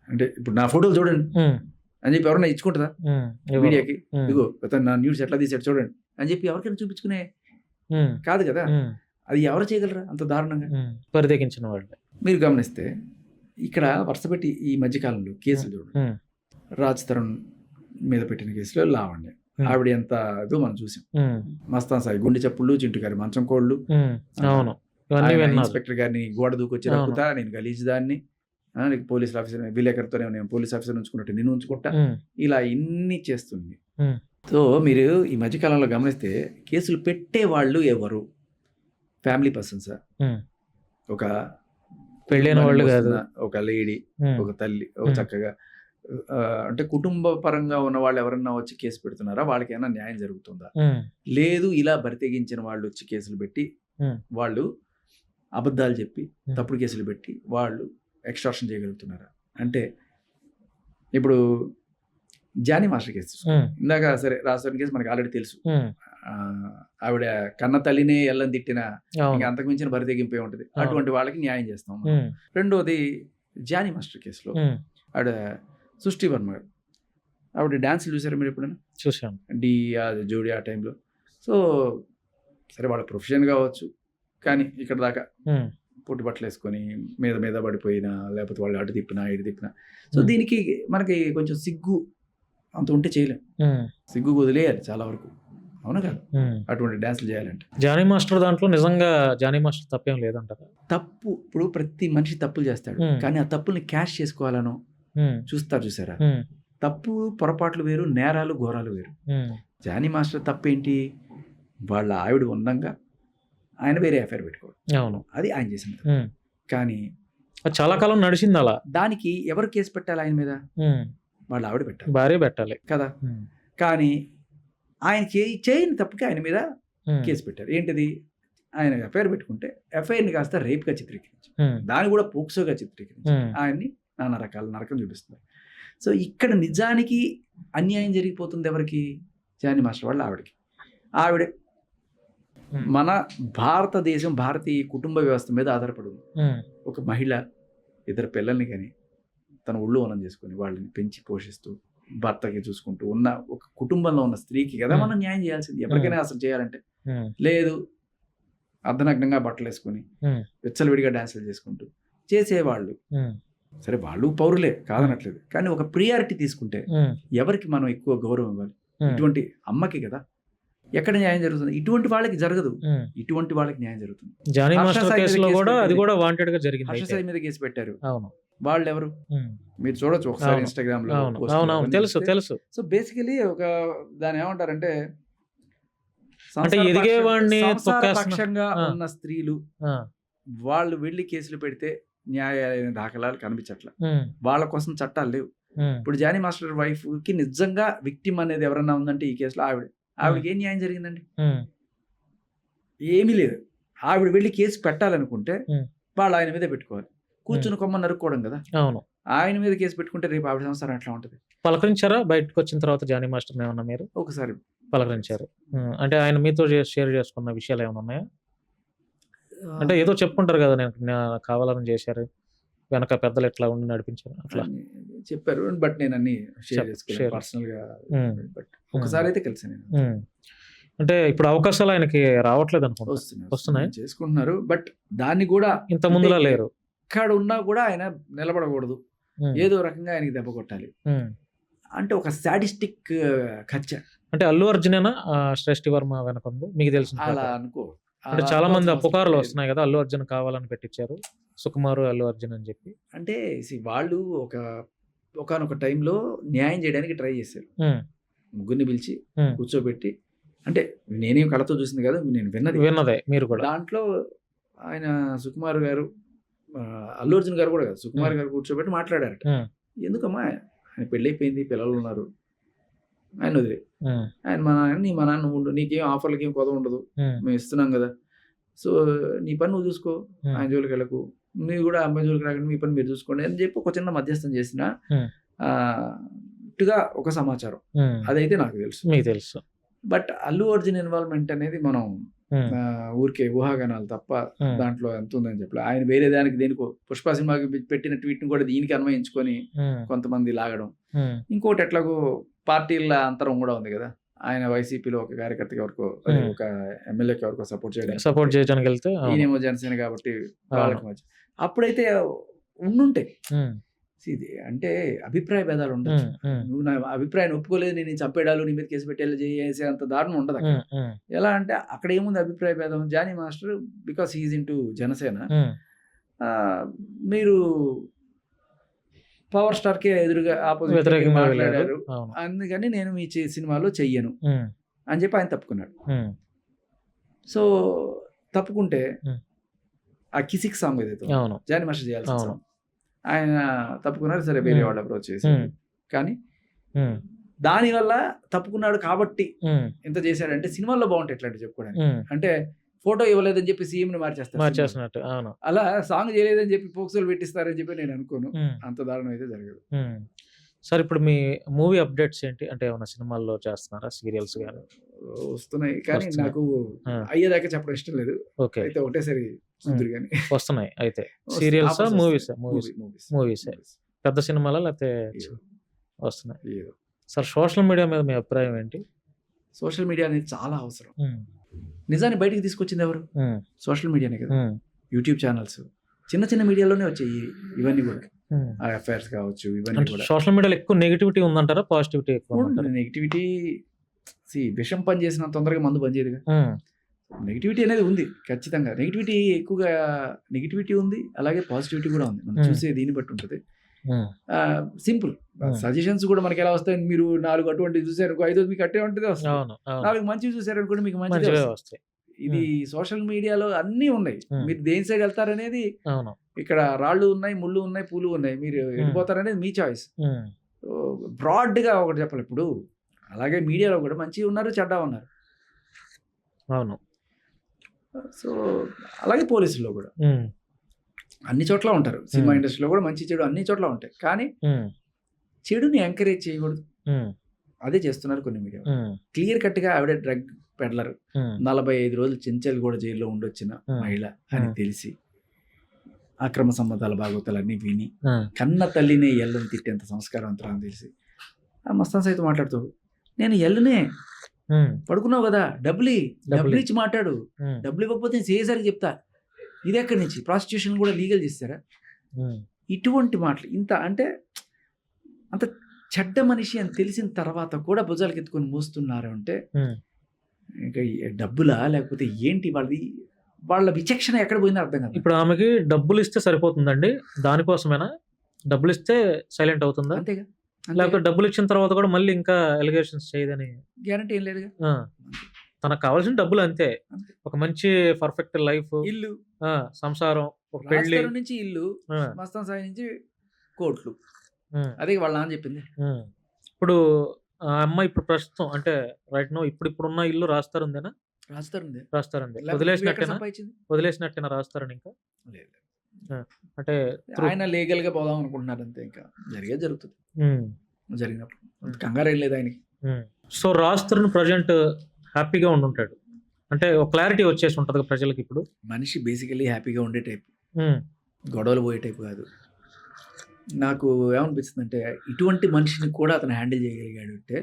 అంటే ఇప్పుడు నా ఫోటోలు చూడండి హ్మ్. అని చెప్పి ఎవరైనా ఇచ్చుకుంటుందా హ్మ్. ఇవ్వరు. మీడియాకి? హ్మ్. ఇగో అతను నా న్యూస్ ఎట్లా తీసాడు చూడండి అని చెప్పి ఎవరికైనా చూపించుకునే హ్మ్. కాదు కదా. హ్మ్. అది ఎవరు చేయగలరా అంత దారుణంగా? హ్మ్. పరితెగించిన వాళ్ళే. మీరు గమనిస్తే ఇక్కడ వరుసపెట్టి ఈ మధ్యకాలంలో కేసులు చూడండి. హ్మ్. రాజ్ తరుణ్ మీద పెట్టిన కేసులో లావణ్య, ఆవిడ ఎంత ఇదో మనం చూసాం. మస్తాన్ సాయి గుండె చప్పుళ్ళు, చింటు గారి మంచం కోళ్ళు, అవును ఇవన్నీ ఆయన విన్నారు. ఇన్స్పెక్టర్ గారిని గోడ దూకొచ్చి అవును. రక్కుతా, నేను గలీజ్ దాన్ని, నీకు పోలీస్ ఆఫీసర్ విలేకరుతోనే నేను పోలీస్ ఆఫీసర్ ఉంచుకున్నట్టు నేను ఉంచుకుంటా, ఇలా ఇన్ని చేస్తుంది. సో మీరు ఈ మధ్యకాలంలో గమనిస్తే కేసులు పెట్టే వాళ్ళు ఎవరు? ఫ్యామిలీ పర్సన్స్, ఒక పెళ్ళైన వాళ్ళు కాదు, ఒక లేడీ, ఒక తల్లి, ఒక చక్కగా అంటే కుటుంబ పరంగా ఉన్న వాళ్ళు ఎవరన్నా వచ్చి కేసు పెడుతున్నారా? వాళ్ళకి ఏమైనా న్యాయం జరుగుతుందా? లేదు, ఇలా బరితెగించిన వాళ్ళు వచ్చి కేసులు పెట్టి వాళ్ళు అబద్ధాలు చెప్పి తప్పుడు కేసులు పెట్టి వాళ్ళు ఎక్స్ట్రాక్షన్ చేయగలుగుతున్నారా? అంటే ఇప్పుడు జానీ మాస్టర్ కేసు ఇందాక, సరే రాజస్థాన్ కేసు మనకి ఆల్రెడీ తెలుసు. ఆవిడ కన్న తల్లినే ఎల్లని తిట్టిన ఇంకా అంతకు మించిన బరితెగింపే ఉంటుంది. అటువంటి వాళ్ళకి న్యాయం చేస్తాం. రెండోది జానీ మాస్టర్ కేసులో ఆవిడ సృష్టి వర్మ గారు, ఆవిడ డాన్సులు చూసారా మీరు ఎప్పుడైనా? చూసాను. జోడి ఆ టైంలో. సో సరే వాళ్ళ ప్రొఫెషన్ కావచ్చు, కానీ ఇక్కడ దాకా పొట్టి బట్టలు వేసుకొని మీద పడిపోయినా, లేకపోతే వాళ్ళు అటు తిప్పినా ఇటు తిప్పినా, సో దీనికి మనకి కొంచెం సిగ్గు అంత ఉంటే చేయలేం. సిగ్గు వదిలేయాలి చాలా వరకు, అవునా కాదు? అటువంటి డాన్సులు చేయాలంటే జానీ మాస్టర్ దాంట్లో నిజంగా జానీ మాస్టర్ తప్పేం లేదంటారా? తప్పు, ఇప్పుడు ప్రతి మనిషి తప్పులు చేస్తాడు, కానీ ఆ తప్పుల్ని క్యాష్ చేసుకోవాలను చూసారా? తప్పు పొరపాట్లు వేరు, నేరాలు ఘోరాలు వేరు. జానీ మాస్టర్ తప్పేంటి? వాళ్ళ ఆవిడ ఉండంగా ఆయన వేరే అఫైర్ పెట్టుకోవడం, అవును, అది ఆయన చేసింది. కానీ చాలా కాలం నడిచింది అలా. దానికి ఎవరు కేసు పెట్టాలి ఆయన మీద? వాళ్ళ ఆవిడ పెట్టాలి, భార్య పెట్టాలి కదా. కానీ ఆయన చేయని తప్పుకి ఆయన మీద కేసు పెట్టారు. ఏంటిది? ఆయన ఎఫ్ఐఆర్ పెట్టుకుంటే ఎఫ్ఐఆర్ని కాస్త రేప్గా చిత్రీకరించి, దాన్ని కూడా పోక్సోగా చిత్రీకరించి ఆయన్ని నానా రకాల నరకం చూపిస్తున్నారు. సో ఇక్కడ నిజానికి అన్యాయం జరిగిపోతుంది ఎవరికి? జానీ మాస్టర్ వాళ్ళ ఆవిడకి. ఆవిడ మన భారతదేశం, భారతీయ కుటుంబ వ్యవస్థ మీద ఆధారపడి ఉంది. ఒక మహిళ ఇద్దరు పిల్లల్ని కానీ తన ఒళ్ళు వనం చేసుకొని వాళ్ళని పెంచి పోషిస్తూ భర్తకి చూసుకుంటూ ఉన్న ఒక కుటుంబంలో ఉన్న స్త్రీకి కదా మనం న్యాయం చేయాల్సింది. ఎవరికైనా అసలు చేయాలంటే లేదు, అర్ధనగ్నంగా బట్టలు వేసుకుని విచ్చలవిడిగా డాన్సులు చేసుకుంటూ చేసేవాళ్ళు, సరే వాళ్ళు పౌరులే కాదనట్లేదు, కానీ ఒక ప్రియారిటీ తీసుకుంటే ఎవరికి మనం ఎక్కువ గౌరవం ఇవ్వాలి? ఇటువంటి అమ్మకి కదా. ఎక్కడ న్యాయం జరుగుతుంది? ఇటువంటి వాళ్ళకి జరగదు, ఇటువంటి వాళ్ళకి న్యాయం జరుగుతుంది. జానీ మాస్టర్ కేసులో కూడా అది కూడా వాంటెడ్ గా జరిగింది. హర్ష సాయి మీద కేసు పెట్టారు. అవును, వాళ్ళు ఎవరు మీరు చూడొచ్చు ఒకసారి ఇన్స్టాగ్రామ్ లో. అవునవును, తెలుసు. సో బేసికలీ ఒక దాని ఏమంటారంటే అంటే ఎదిగేవాడిని పక్షంగా ఉన్న స్త్రీలు వాళ్ళు వెళ్ళి కేసులు పెడితే న్యాయాలయ దాఖలాలు కనిపించట్ల, వాళ్ళ కోసం చట్టాలు లేవు. ఇప్పుడు జానీ మాస్టర్ వైఫ్ కి నిజంగా విక్టిమ్ అనేది ఎవరన్నా ఉందంటే ఈ కేసులో ఆవిడకి ఏం న్యాయం జరిగిందండి? ఏమీ లేదు. ఆవిడ వెళ్ళి కేసు పెట్టాలనుకుంటే వాళ్ళు ఆయన మీద పెట్టుకోవాలి, కూర్చుని కొమ్మ నరుక్కోవడం కదా. అవును, ఆయన మీద కేసు పెట్టుకుంటే రేపు ఆవిడ సంసారం ఎట్లా ఉంటుంది? పలకరించారా బయటకు వచ్చిన తర్వాత జానీ మాస్టర్ ఏమన్నా మీరు? ఒకసారి పలకరించారు అంటే ఆయన మీతో షేర్ చేసుకున్న విషయాలు ఏమైనా ఉన్నాయా? అంటే ఏదో చెప్పుకుంటారు కదా, నేను కావాలని చేశారు, వెనక పెద్దలు ఎట్లా ఉండి నడిపించారు అట్లా చెప్పారు. బట్ నేను అన్ని షేర్ చేసుకున్నాను పర్సనల్ గా. బట్ ఒకసారి అయితే కలిసి నేను అంటే ఇప్పుడు అవకాశాలు ఆయనకి రావట్లేదు అనుకుంటా, వస్తున్నాయి, చేసుకుంటున్నారు. బట్ దాన్ని కూడా ఇంత ముందులా లేరు. ఎక్కడ ఉన్నా కూడా ఆయన నిలబడకూడదు, ఏదో రకంగా ఆయనకి దెబ్బ కొట్టాలి అంటే ఒక సాడిస్టిక్ ఖర్చ. అంటే అల్లు అర్జునేనా శ్రేష్ఠి వర్మ వెనక ఉంది మీకు తెలిసిన? అలా అనుకో. అంటే చాలా మంది పుకార్లు వస్తున్నాయి కదా, అల్లు అర్జున్ కావాలని పెట్టించారు, సుకుమారు అల్లు అర్జున్ అని చెప్పి. అంటే వాళ్ళు ఒకనొక టైంలో న్యాయం చేయడానికి ట్రై చేశారు. ముగ్గురిని పిలిచి కూర్చోబెట్టి, అంటే నేనేం కళతో చూసింది కదా, నేను విన్నదే మీరు కూడా. దాంట్లో ఆయన సుకుమార్ గారు, అల్లు అర్జున్ గారు కూడా కాదు, సుకుమార్ గారు కూర్చోబెట్టి మాట్లాడారట. ఎందుకమ్మా ఆయన పెళ్ళైపోయింది, పిల్లలు ఉన్నారు, ఆయన వదిలే, ఆయన మా నాన్న ఉండు, నీకేం ఆఫర్లకి ఏం కొద ఉండదు, మేము ఇస్తున్నాం కదా, సో నీ పని నువ్వు చూసుకో, ఆయన జోలికి వెళ్ళకు, నువ్వు కూడా అమ్మాయి జోలికి రాకండి, మీ పని మీరు చూసుకోండి అని చెప్పి ఒక చిన్న మధ్యస్థం చేసిన ఇటుగా ఒక సమాచారం అదైతే నాకు తెలుసు. బట్ అల్లు అర్జున్ ఇన్వాల్వ్మెంట్ అనేది మనం ఊరికే ఊహాగానాలు తప్ప దాంట్లో ఎంత ఉందని చెప్పలే. ఆయన వేరే దానికి దేనికో పుష్ప సినిమాకి పెట్టిన ట్వీట్ ని కూడా దీనికి అన్వయించుకొని కొంతమంది లాగడం. ఇంకోటి ఎట్లాగో పార్టీల అంతరం కూడా ఉంది కదా, ఆయన వైసీపీలో ఒక కార్యకర్తకి ఎవరికో, ఒక ఎమ్మెల్యేకి ఎవరికో సపోర్ట్ చేయడానికి వెళ్తే ఈయనేమో జనసేన కాబట్టి వాళ్ళకి మధ్య అప్పుడైతే ఉండుంటాయి. ఇది అంటే అభిప్రాయ భేదాలు ఉండొచ్చు. నువ్వు నా అభిప్రాయాన్ని ఒప్పుకోలేదు, నేను చంపేడాలు నీ మీద కేసు పెట్టేలా చేసే అంత దారుణం ఉండదు అక్కడ. ఎలా అంటే అక్కడ ఏముంది అభిప్రాయ భేదం? Jani master because he's into Janasena, మీరు పవర్ స్టార్కే ఎదురుగా ఆపోజిట్ మాట్లాడారు, అందుకని నేను మీ సినిమాలో చెయ్యను అని చెప్పి ఆయన తప్పుకున్నాడు. సో తప్పుకుంటే ఆ కిసిక్ సాంగ్ ఏదైతే జానీ మాస్టర్ చేయాల్సిన సాంగ్ ఆయన తప్పుకున్నారు. సరే వేరే వాళ్ళు అప్రోచ్ చేసి, కానీ దానివల్ల తప్పుకున్నాడు కాబట్టి ఎంత చేశాడంటే సినిమాల్లో బాగుంటాయి ఎట్లాంటి చెప్పుకోవడానికి. అంటే ఫోటో ఇవ్వలేదని చెప్పి సీఎం ని మార్చేస్తారు, అలా సాంగ్ చేయలేదని చెప్పి పోక్సోలు పెట్టిస్తారని చెప్పి నేను అనుకోను. అంత దారుణం అయితే జరగదు. సార్ ఇప్పుడు మీ మూవీ అప్డేట్స్ ఏంటి? అంటే ఏమైనా సినిమాల్లో చేస్తున్నారా, సీరియల్స్ కానీ? వస్తున్నాయి కానీ నాకు అయ్యేదాకా చెప్పడం ఇష్టం లేదు. ఓకే, అయితే ఒకటేసారి చూద్దరు కానీ వస్తున్నాయి. అయితే సీరియల్స్, మూవీస్ పెద్ద సినిమాలా లేకపోతే వస్తున్నాయి? సార్ సోషల్ మీడియా మీద మీ అభిప్రాయం ఏంటి? సోషల్ మీడియా అనేది చాలా అవసరం. నిజాన్ని బయటికి తీసుకొచ్చింది ఎవరు? సోషల్ మీడియానే కదా. యూట్యూబ్ ఛానల్స్, చిన్న చిన్న మీడియాలోనే వచ్చాయి ఇవన్నీ కూడా. అఫైర్స్ కావచ్చు, ఇవన్నీ కూడా. సోషల్ మీడియాలో ఎక్కువ నెగిటివిటీ ఉందంటారా, పాజిటివిటీ ఎక్కువ? నెగిటివిటీ విషం పని చేసిన తొందరగా మందు పని చేయదుగా. నెగిటివిటీ అనేది ఉంది ఖచ్చితంగా. నెగిటివిటీ ఎక్కువగా నెగిటివిటీ ఉంది, అలాగే పాజిటివిటీ కూడా ఉంది. మనం చూసే దీన్ని బట్టి ఉంటుంది. సింపుల్ సజెషన్స్ కూడా మనకి ఎలా వస్తాయి? మీరు 4 అటువంటి చూసారు, 5 మీకు అట్టే ఉంటుంది వస్తుంది. 4 మంచివి చూసారు అనుకోండి, మీకు మంచిగా వస్తాయి. ఇది సోషల్ మీడియాలో అన్నీ ఉన్నాయి. మీరు దేని సైడ్ వెళ్తారనేది, ఇక్కడ రాళ్ళు ఉన్నాయి, ముళ్ళు ఉన్నాయి, పూలు ఉన్నాయి, మీరు వెళ్ళిపోతారనేది మీ చాయిస్. బ్రాడ్ గా ఒకటి చెప్పాలి. ఇప్పుడు అలాగే మీడియాలో కూడా మంచి ఉన్నారు, చెడ్డ ఉన్నారు. అవును. సో అలాగే పోలీసుల్లో కూడా అన్ని చోట్ల ఉంటారు. సినిమా ఇండస్ట్రీలో కూడా మంచి చెడు అన్ని చోట్ల ఉంటాయి. కానీ చెడుని ఎంకరేజ్ చేయకూడదు, అదే చేస్తున్నారు కొన్ని మీడియా. క్లియర్ కట్ గా ఆవిడ డ్రగ్ పెడ్లర్, 45 రోజులు చెంచల్ కూడా జైల్లో ఉండొచ్చిన మహిళ అని తెలిసి, అక్రమ సంబంధాల భాగవతాలన్నీ విని, కన్న తల్లినే ఎల్లని తిట్టేంత సంస్కారవంతులని తెలిసి ఆ మస్తాన్ సైతం మాట్లాడుతూ, నేను ఎల్లునే పడుకున్నావు కదా, డబ్బులు ఇచ్చి మాట్లాడు, డబ్బులు ఇవ్వకపోతే నేను చేసేసరికి చెప్తా. ఇది ఎక్కడి నుంచి? ప్రాస్టిట్యూషన్ కూడా లీగల్ చేస్తారా? ఇటువంటి మాటలు ఇంత అంటే అంత చెడ్డ మనిషి అని తెలిసిన తర్వాత కూడా భుజాలకు ఎత్తుకొని మోస్తున్నారు అంటే ఇంకా డబ్బులా లేకపోతే ఏంటి? వాళ్ళ విచక్షణ ఎక్కడ పోయిందో అర్థం కాదు. ఇప్పుడు ఆమెకి డబ్బులు ఇస్తే సరిపోతుందండి, దానికోసమేనా? డబ్బులు ఇస్తే సైలెంట్ అవుతుందా? అంతేగా. లేకపోతే డబ్బులు ఇచ్చిన తర్వాత కూడా మళ్ళీ ఇంకా ఎలిగేషన్స్ చేయదని గ్యారంటీ ఏం లేదుగా. తనకు కావాల్సిన డబ్బులు అంతే. ఒక మంచి పర్ఫెక్ట్ లైఫ్, ఇల్లు, సంసారం, ఒక పెళ్లి నుంచి ఇల్లు, మస్తాన్ సాయి నుంచి కోట్లు, అదే వాళ్ళ నాన్న చెప్పింది. ఇప్పుడు ఆ అమ్మాయి ఇప్పుడు ప్రస్తుతం అంటే రైట్ నో ఇప్పుడున్న ఇల్లు రాస్తారుందేనా? రాస్తారండి. వదిలేసినట్టేనా రాస్తారని? ఇంకా అంటే ఆయన లీగల్ గా పోదాం అనుకుంటున్నారు అంతే. ఇంకా జరుగుతుంది. జరిగినప్పుడు కంగారు ఏం లేదు ఆయనకి. సో రాస్తారని ప్రజెంట్ హ్యాపీగా ఉండుంటాడు అంటే ఒక క్లారిటీ వచ్చేసి ఉంటుంది ప్రజలకి. ఇప్పుడు మనిషి బేసికలీ హ్యాపీగా ఉండే టైప్, గొడవలు పోయే టైప్ కాదు. నాకు ఏమనిపిస్తుంది అంటే ఇటువంటి మనిషిని కూడా అతను హ్యాండిల్ చేయగలిగాడు అంటే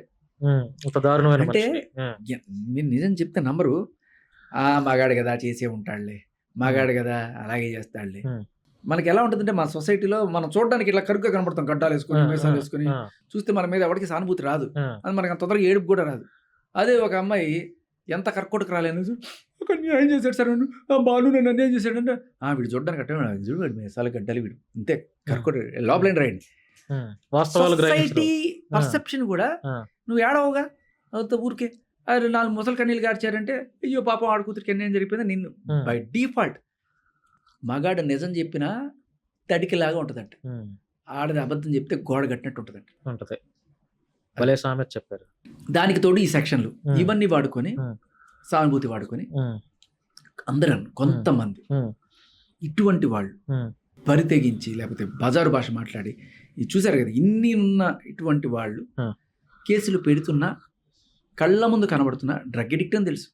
మీరు నిజం చెప్తే నమ్మరు. మగాడు కదా చేసే ఉంటాడులే, మగాడు కదా అలాగే చేస్తాడులే. మనకి ఎలా ఉంటుందంటే మన సొసైటీలో మనం చూడడానికి ఇట్లా కరుగ్గా కనపడతాం, గడ్డాలు వేసుకొని మీసాలు వేసుకొని. చూస్తే మన మీద ఎవరికి సానుభూతి రాదు, అది మనకి తొందరగా ఏడుపు కూడా రాదు. అదే ఒక అమ్మాయి ఎంత కర్కోటకు రాలేదు, ఒక న్యాయం చేశాడు సార్, బాలు నన్ను అన్యాయం చేశాడంటే వీడు చూడడానికి అట్టే చూడు, వీడు మీసాలు గడ్డాలి, వీడు ఇంతే కర్కోట లోపలేండి రాయండి. సొసైటీ పర్సెప్షన్ కూడా నువ్వు ఏడవగా ఊరికే 4 ముసలి కన్నీళ్ళు గార్చారంటే అయ్యో పాపం ఆడ కూతురికి అన్యాయం జరిగిపోయింది నిన్ను. బై డిఫాల్ట్ మగాడు నిజం చెప్పినా తడికిలాగా ఉంటుందంట, ఆడది అబద్ధం చెప్తే గోడ కట్టినట్టు ఉంటుందంట. భలే సామెత చెప్పారు. దానికి తోడు ఈ సెక్షన్లు ఇవన్నీ వాడుకొని సానుభూతి వాడుకొని అందరూ కొంతమంది ఇటువంటి వాళ్ళు బరి తెగించి లేకపోతే బజారు భాష మాట్లాడి చూసారు కదా, ఇన్ని ఉన్న ఇటువంటి వాళ్ళు కేసులు పెడుతున్నా కళ్ళ ముందు కనబడుతున్న డ్రగ్ అడిక్ట్ అని తెలుసు,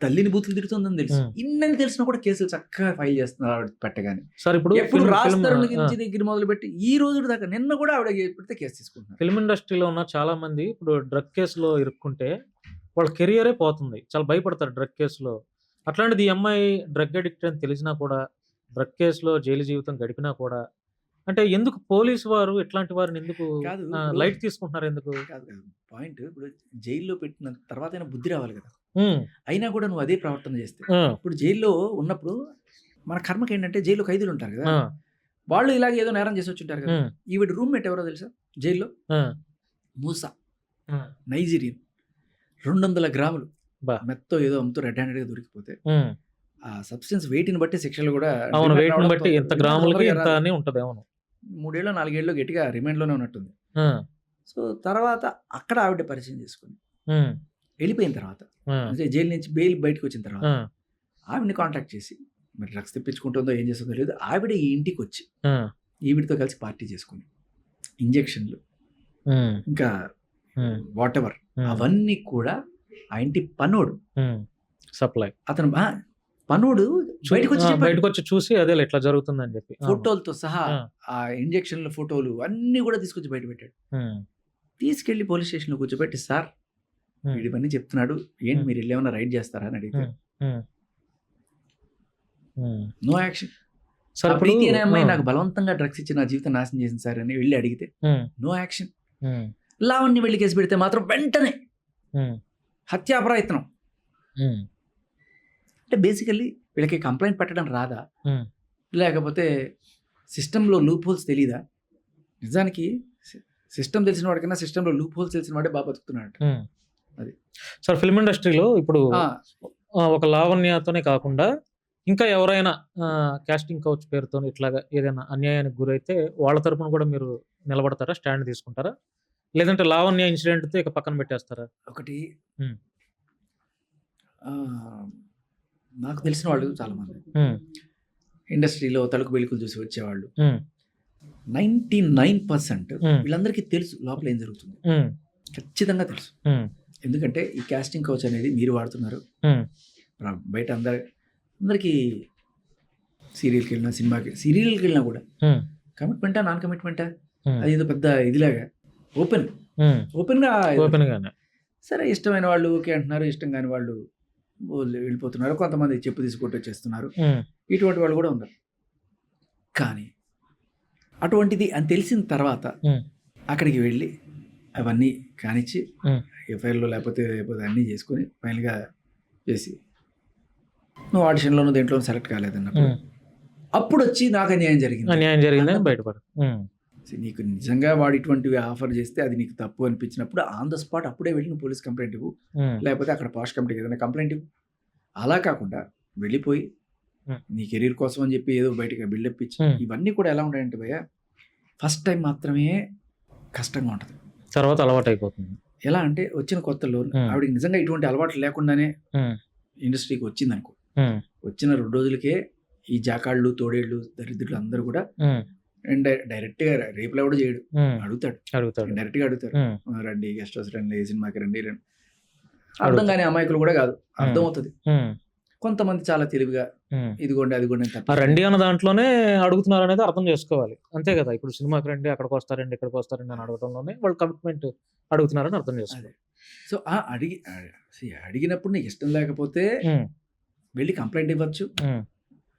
తల్లిని బూతులు తిడుతుందని తెలుసు, ఇన్నని తెలిసినా కూడా కేసులు చక్కగా ఫైల్ చేస్తున్నారు పెట్టగానే. సార్ ఇప్పుడు ఎప్పుడు రాస్తారు దగ్గర మొదలు పెట్టి ఈ రోజు దాకా నిన్న కూడా ఆవిడ పెడితే కేసు తీసుకుంటున్నారు. ఫిల్మ్ ఇండస్ట్రీలో ఉన్న చాలా మంది ఇప్పుడు డ్రగ్ కేసులో ఇరుక్కుంటే వాళ్ళ కెరియరే పోతుంది, చాలా భయపడతారు డ్రగ్ కేసులో. అట్లాంటిది ఈ అమ్మాయి డ్రగ్ అడిక్ట్ అని తెలిసినా కూడా, డ్రగ్ కేసులో జైలు జీవితం గడిపినా కూడా అంటే ఎందుకు పోలీసు వారు ఇట్లాంటి వారిని ఎందుకు కాదు, ఇప్పుడు లైట్ తీసుకుంటున్నారు ఎందుకు? కాదు కాదు పాయింట్. ఇప్పుడు జైల్లో పెట్టిన తర్వాత అయినా బుద్ధి రావాలి కదా. ఉమ్, అయినా కూడా నువ్వు అదే ప్రవర్తన చేస్తే, ఆ, ఇప్పుడు జైల్లో ఉన్నప్పుడు మన కర్మకి ఏంటంటే జైల్లో ఖైదీలు ఉంటారు కదా, ఆ, వాళ్ళు ఇలాగే ఏదో నేరం చేసి వచ్చి ఉంటారు కదా. ఉమ్, ఈవిడ రూమ్మేట్ ఎవరో తెలుసా జైల్లో? ఆ, మూసా, ఆ, నైజీరియన్. 200 గ్రాములు బా. మెత్తో ఏదో అమ్ముతూ రెడ్ హ్యాండెడ్గా దొరికిపోతే ఉమ్. ఆ సబ్స్టెన్స్ వెయిట్ని బట్టి శిక్షలు కూడా అవును, రిమాండ్ వెయిట్ ని బట్టి రావడం ఇంత రిమాండ్ గ్రాములకి తొందరగా ఇంత రాదు. అని ఉంటది. అవును. 3 ఏళ్ళు 4 ఏళ్ళు గట్టిగా రిమాండ్లోనే ఉన్నట్టుంది. ఆ, సో తర్వాత అక్కడ ఆవిడ పరిచయం చేసుకుని ఉమ్, వెళ్ళిపోయిన తర్వాత, ఆ, అంటే జైలు నుంచి బెయిల్ బయటకు వచ్చిన తర్వాత ఆ, ఆవిడని కాంటాక్ట్ చేసి, మరి డ్రగ్స్ తెప్పించుకుంటుందో ఏం చేస్తుందో లేదు, ఆవిడ ఈ ఇంటికి వచ్చి ఆ, ఈవిడితో కలిసి పార్టీ చేసుకుని ఇంజెక్షన్లు ఉమ్, ఇంకా ఉమ్, వాట్ ఎవర్ ఉమ్, అవన్నీ కూడా ఆ ఇంటి పనోడు ఉమ్, సప్లై అతను పనోడు బయటకు వచ్చి చెప్పాడు. బయటకు వచ్చి చూసి అదే ఇట్లా జరుగుతుందని చెప్పి. అవును. ఫోటోలతో సహా ఆ, ఆ ఇంజెక్షన్ల ఫోటోలు అన్నీ కూడా తీసుకొచ్చి బయట పెట్టాడు. ఉమ్, తీసుకెళ్లి పోలీస్ స్టేషన్లో కూర్చోబెట్టి, సార్ ఉమ్, వీడి పని చెప్తున్నాడు, ఏంటి ఉమ్. మీరు వెళ్ళి ఏమైనా రైడ్ చేస్తారా అని అడిగితే ఉమ్, ఉమ్. No action. సరే ఆ ఇప్పుడు ప్రీతి అనే అమ్మాయి నాకు బలవంతంగా డ్రగ్స్ ఇచ్చి నా జీవితం నాశనం చేసింది సార్ అని వెళ్ళి అడిగితే ఉమ్, నో యాక్షన్. ఉమ్, లావణ్య వెళ్ళి కేసు పెడితే మాత్రం వెంటనే ఉమ్, హత్యా ప్రయత్నం. ఉమ్, అంటే బేసికల్లీ వీళ్ళకి కంప్లైంట్ పెట్టడం రాదా, ఉమ్, లేకపోతే సిస్టంలో లూప్ హోల్స్ తెలీదా? నిజానికి సిస్టమ్ తెలిసిన వాడికన్నా సిస్టంలో లూప్ హోల్స్ తెలిసిన వాడే బాగా బతుకుతున్నాడు. ఉమ్. అది. సార్ ఫిల్మ్ ఇండస్ట్రీలో ఇప్పుడు ఆ, ఒక లావణ్యతోనే కాకుండా ఇంకా ఎవరైనా కాస్టింగ్ కౌచ్ పేరుతో ఇట్లాగా ఏదైనా అన్యాయానికి గురైతే వాళ్ళ తరపున కూడా మీరు నిలబడతారా, స్టాండ్ తీసుకుంటారా, లేదంటే లావణ్య ఇన్సిడెంట్తో ఇక పక్కన పెట్టేస్తారా? ఒకటి ఉమ్, ఆ, నాకు తెలిసిన వాళ్ళు చాలామంది ఉమ్, ఇండస్ట్రీలో తలుకు బెలుకులు చూసి వచ్చేవాళ్ళు. ఉమ్, 99% ఉమ్, వీళ్ళందరికీ తెలుసు లోపల ఏం జరుగుతుంది, ఉమ్, ఖచ్చితంగా తెలుసు. ఉమ్, ఎందుకంటే ఈ కాస్టింగ్ కౌచ్ అనేది మీరు వాడుతున్నారు, ఉమ్, బయట అందరికీ సీరియల్కి వెళ్ళినా సీరియల్కి వెళ్ళినా కూడా ఉమ్, కమిట్మెంటా నాన్ కమిట్మెంటా ఉమ్, అది ఏదో పెద్ద ఇదిలాగా ఉమ్, ఓపెన్గా ఓపెన్ గానే. సరే ఇష్టమైన వాళ్ళు ఓకే అంటున్నారు, ఇష్టం కాని వాళ్ళు వెళ్ళిపోతున్నారు, కొంతమంది చెప్పు తీసుకొట్టి వచ్చేస్తున్నారు, ఉమ్, ఇటువంటి వాళ్ళు కూడా ఉన్నారు. కానీ అటువంటిది అని తెలిసిన తర్వాత ఉమ్, అక్కడికి వెళ్ళి అవన్నీ కానిచ్చి ఉమ్, ఎఫ్ఐఆర్లో లేకపోతే అన్నీ చేసుకొని ఫైనల్గా చేసి నువ్వు ఆడిషన్లోనూ దేంట్లో సెలెక్ట్ కాలేదన్నప్పుడు ఉమ్. అప్పుడు వచ్చి నాకు అన్యాయం జరిగింది. అన్యాయం జరిగిందని బయటపడు. ఉమ్, నీకు నిజంగా వాడు ఇటువంటివి ఆఫర్ చేస్తే అది నీకు తప్పు అనిపించినప్పుడు ఆన్ ద స్పాట్ అప్పుడే వెళ్ళి నువ్వు పోలీస్ కంప్లైంట్ ఇవ్వు, ఉమ్, లేకపోతే అక్కడ పాస్ట్ కంప్లైంట్ ఏదైనా కంప్లైంట్ ఇవ్వు. అలా కాకుండా వెళ్ళిపోయి నీ కెరీర్ కోసం అని చెప్పి ఏదో బయటకి బిల్డప్ ఇచ్చి ఇవన్నీ కూడా ఎలా ఉంటాయంటే భయ్య, ఫస్ట్ టైం మాత్రమే కష్టంగా ఉంటుంది, తర్వాత అలవాటు అయిపోతుంది. ఎలా అంటే వచ్చిన కొత్తలో ఆవిడకి నిజంగా ఇటువంటి అలవాట్లు లేకుండానే ఇండస్ట్రీకి వచ్చింది అనుకో, వచ్చిన 2 రోజులకే ఈ జాకాళ్ళు తోడేళ్ళు దరిద్రులు అందరూ కూడా అండ్ డైరెక్ట్గా రేపులో కూడా చేయడు, అడుగుతాడు డైరెక్ట్గా అడుగుతారు, రండి గెస్ట్ హౌస్ రండి, ఏ సినిమాకి రండి. అర్థం కాని అమాయకులు కూడా కాదు, అర్థం అవుతుంది. కొంతమంది చాలా తెలివిగా ఇదిగోండి అదిగోండి రండి అన్న దాంట్లోనే అడుగుతున్నారు అనేది అర్థం చేసుకోవాలి, అంతే కదా. ఇప్పుడు సినిమాకి రండి, అక్కడికి వస్తారండి, ఇక్కడికి వస్తారండి అని అడగడంలోనే వాళ్ళు కమిట్మెంట్ అడుగుతున్నారని అర్థం చేసుకోవాలి. సో అడిగినప్పుడు నీకు ఇష్టం లేకపోతే వెళ్ళి కంప్లైంట్ ఇవ్వచ్చు,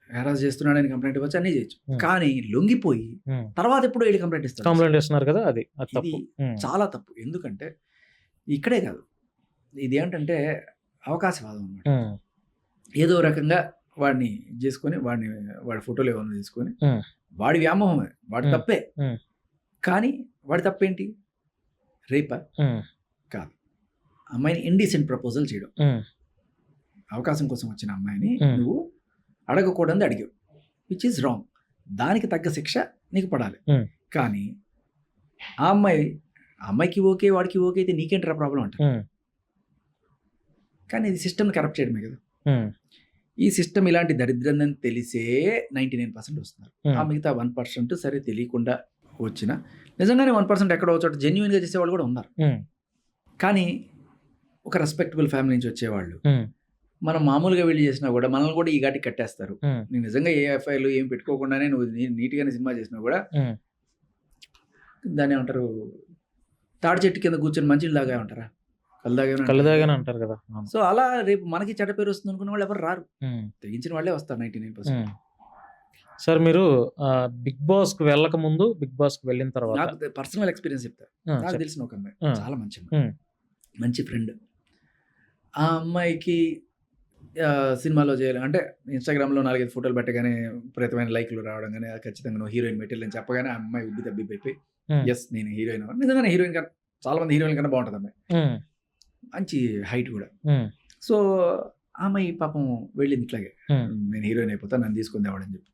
హెరాస్ చేస్తున్నాడని కంప్లైంట్ ఇవ్వచ్చు, అన్నీ చేయొచ్చు. కానీ లొంగిపోయి తర్వాత ఎప్పుడు వెళ్ళి కంప్లైంట్ ఇస్తున్నారు కదా, అది తప్పు, చాలా తప్పు. ఎందుకంటే ఇక్కడే కాదు, ఇది ఏంటంటే అవకాశవాదం అన్నమాట. ఏదో రకంగా వాడిని చేసుకొని వాడి ఫోటోలు ఏమన్నా తీసుకొని వాడి వ్యామోహం, వాడి తప్పే. కానీ వాడి తప్పేంటి? రేపా? కాదు, అమ్మాయిని ఇండీసెంట్ ప్రపోజల్ చేయడం. అవకాశం కోసం వచ్చిన అమ్మాయిని నువ్వు అడగకూడదు అడిగావు, విచ్ ఈజ్ రాంగ్. దానికి తగ్గ శిక్ష నీకు పడాలి. కానీ ఆ అమ్మాయికి ఓకే, వాడికి ఓకే అయితే నీకేంటరా ప్రాబ్లం అంట. కానీ ఇది సిస్టమ్ని కరప్ట్ చేయడమే కదా. ఈ సిస్టమ్ ఇలాంటి దరిద్రందని తెలిసే 99% వస్తున్నారు. ఆ మిగతా 1% సరే తెలియకుండా వచ్చిన నిజంగానే 1% ఎక్కడో చోట జెన్యున్గా చేసేవాళ్ళు కూడా ఉన్నారు. కానీ ఒక రెస్పెక్టబుల్ ఫ్యామిలీ నుంచి వచ్చేవాళ్ళు మనం మామూలుగా వెళ్ళి చేసినా కూడా మనల్ని కూడా ఈ ఘాటికి కట్టేస్తారు. నేను నిజంగా ఏ ఎఫ్ఐఆర్లు ఏం పెట్టుకోకుండానే నువ్వు నీట్గానే సినిమా చేసినా కూడా దాన్ని ఏమంటారు, తాడి చెట్టు కింద కూర్చొని మంచిలు దాగా ఉంటారా, కళ్ళదాగానే అంటారు కదా. సో అలా రేపు మనకి చెడ్డ పేరు వస్తుంది అనుకున్న వాళ్ళు ఎవరు రారు, తెగించిన వాళ్ళే వస్తారు 99%. సార్ మీరు బిగ్ బాస్కి వెళ్ళక ముందు, బిగ్ బాస్కి వెళ్ళిన తర్వాత నాకు పర్సనల్ ఎక్స్పీరియన్స్ చెప్తా. నాకు చెప్పండి. తెలిసిన ఒక అమ్మాయి ఆ. చాలా మంచి అమ్మాయి, ఉమ్, మంచి ఫ్రెండ్. ఆ అమ్మాయికి సినిమాలో చేయాలి అంటే ఇన్స్టాగ్రామ్లో 4-5 ఫోటోలు పెట్టగానే విపరీతమైన లైక్లు రావడం కానీ ఖచ్చితంగా నువ్వు హీరోయిన్ మెటీరియల్ అని చెప్పగానే ఆ అమ్మాయి ఉబ్బి తబ్బిపోయి ఉమ్, ఎస్ నేను హీరోయిన్. నిజంగానే హీరోయిన్ కన్నా చాలా మంది హీరోయిన్ కన్నా బాగుంటుంది అమ్మాయి, ఉమ్, మంచి హైట్ కూడా. ఉమ్, సో ఆ అమ్మాయి పాపం వెళ్ళింది ఇట్లాగే, ఉమ్, నేను హీరోయిన్ అయిపోతా నన్ను తీసుకుని తేవాడని చెప్పి.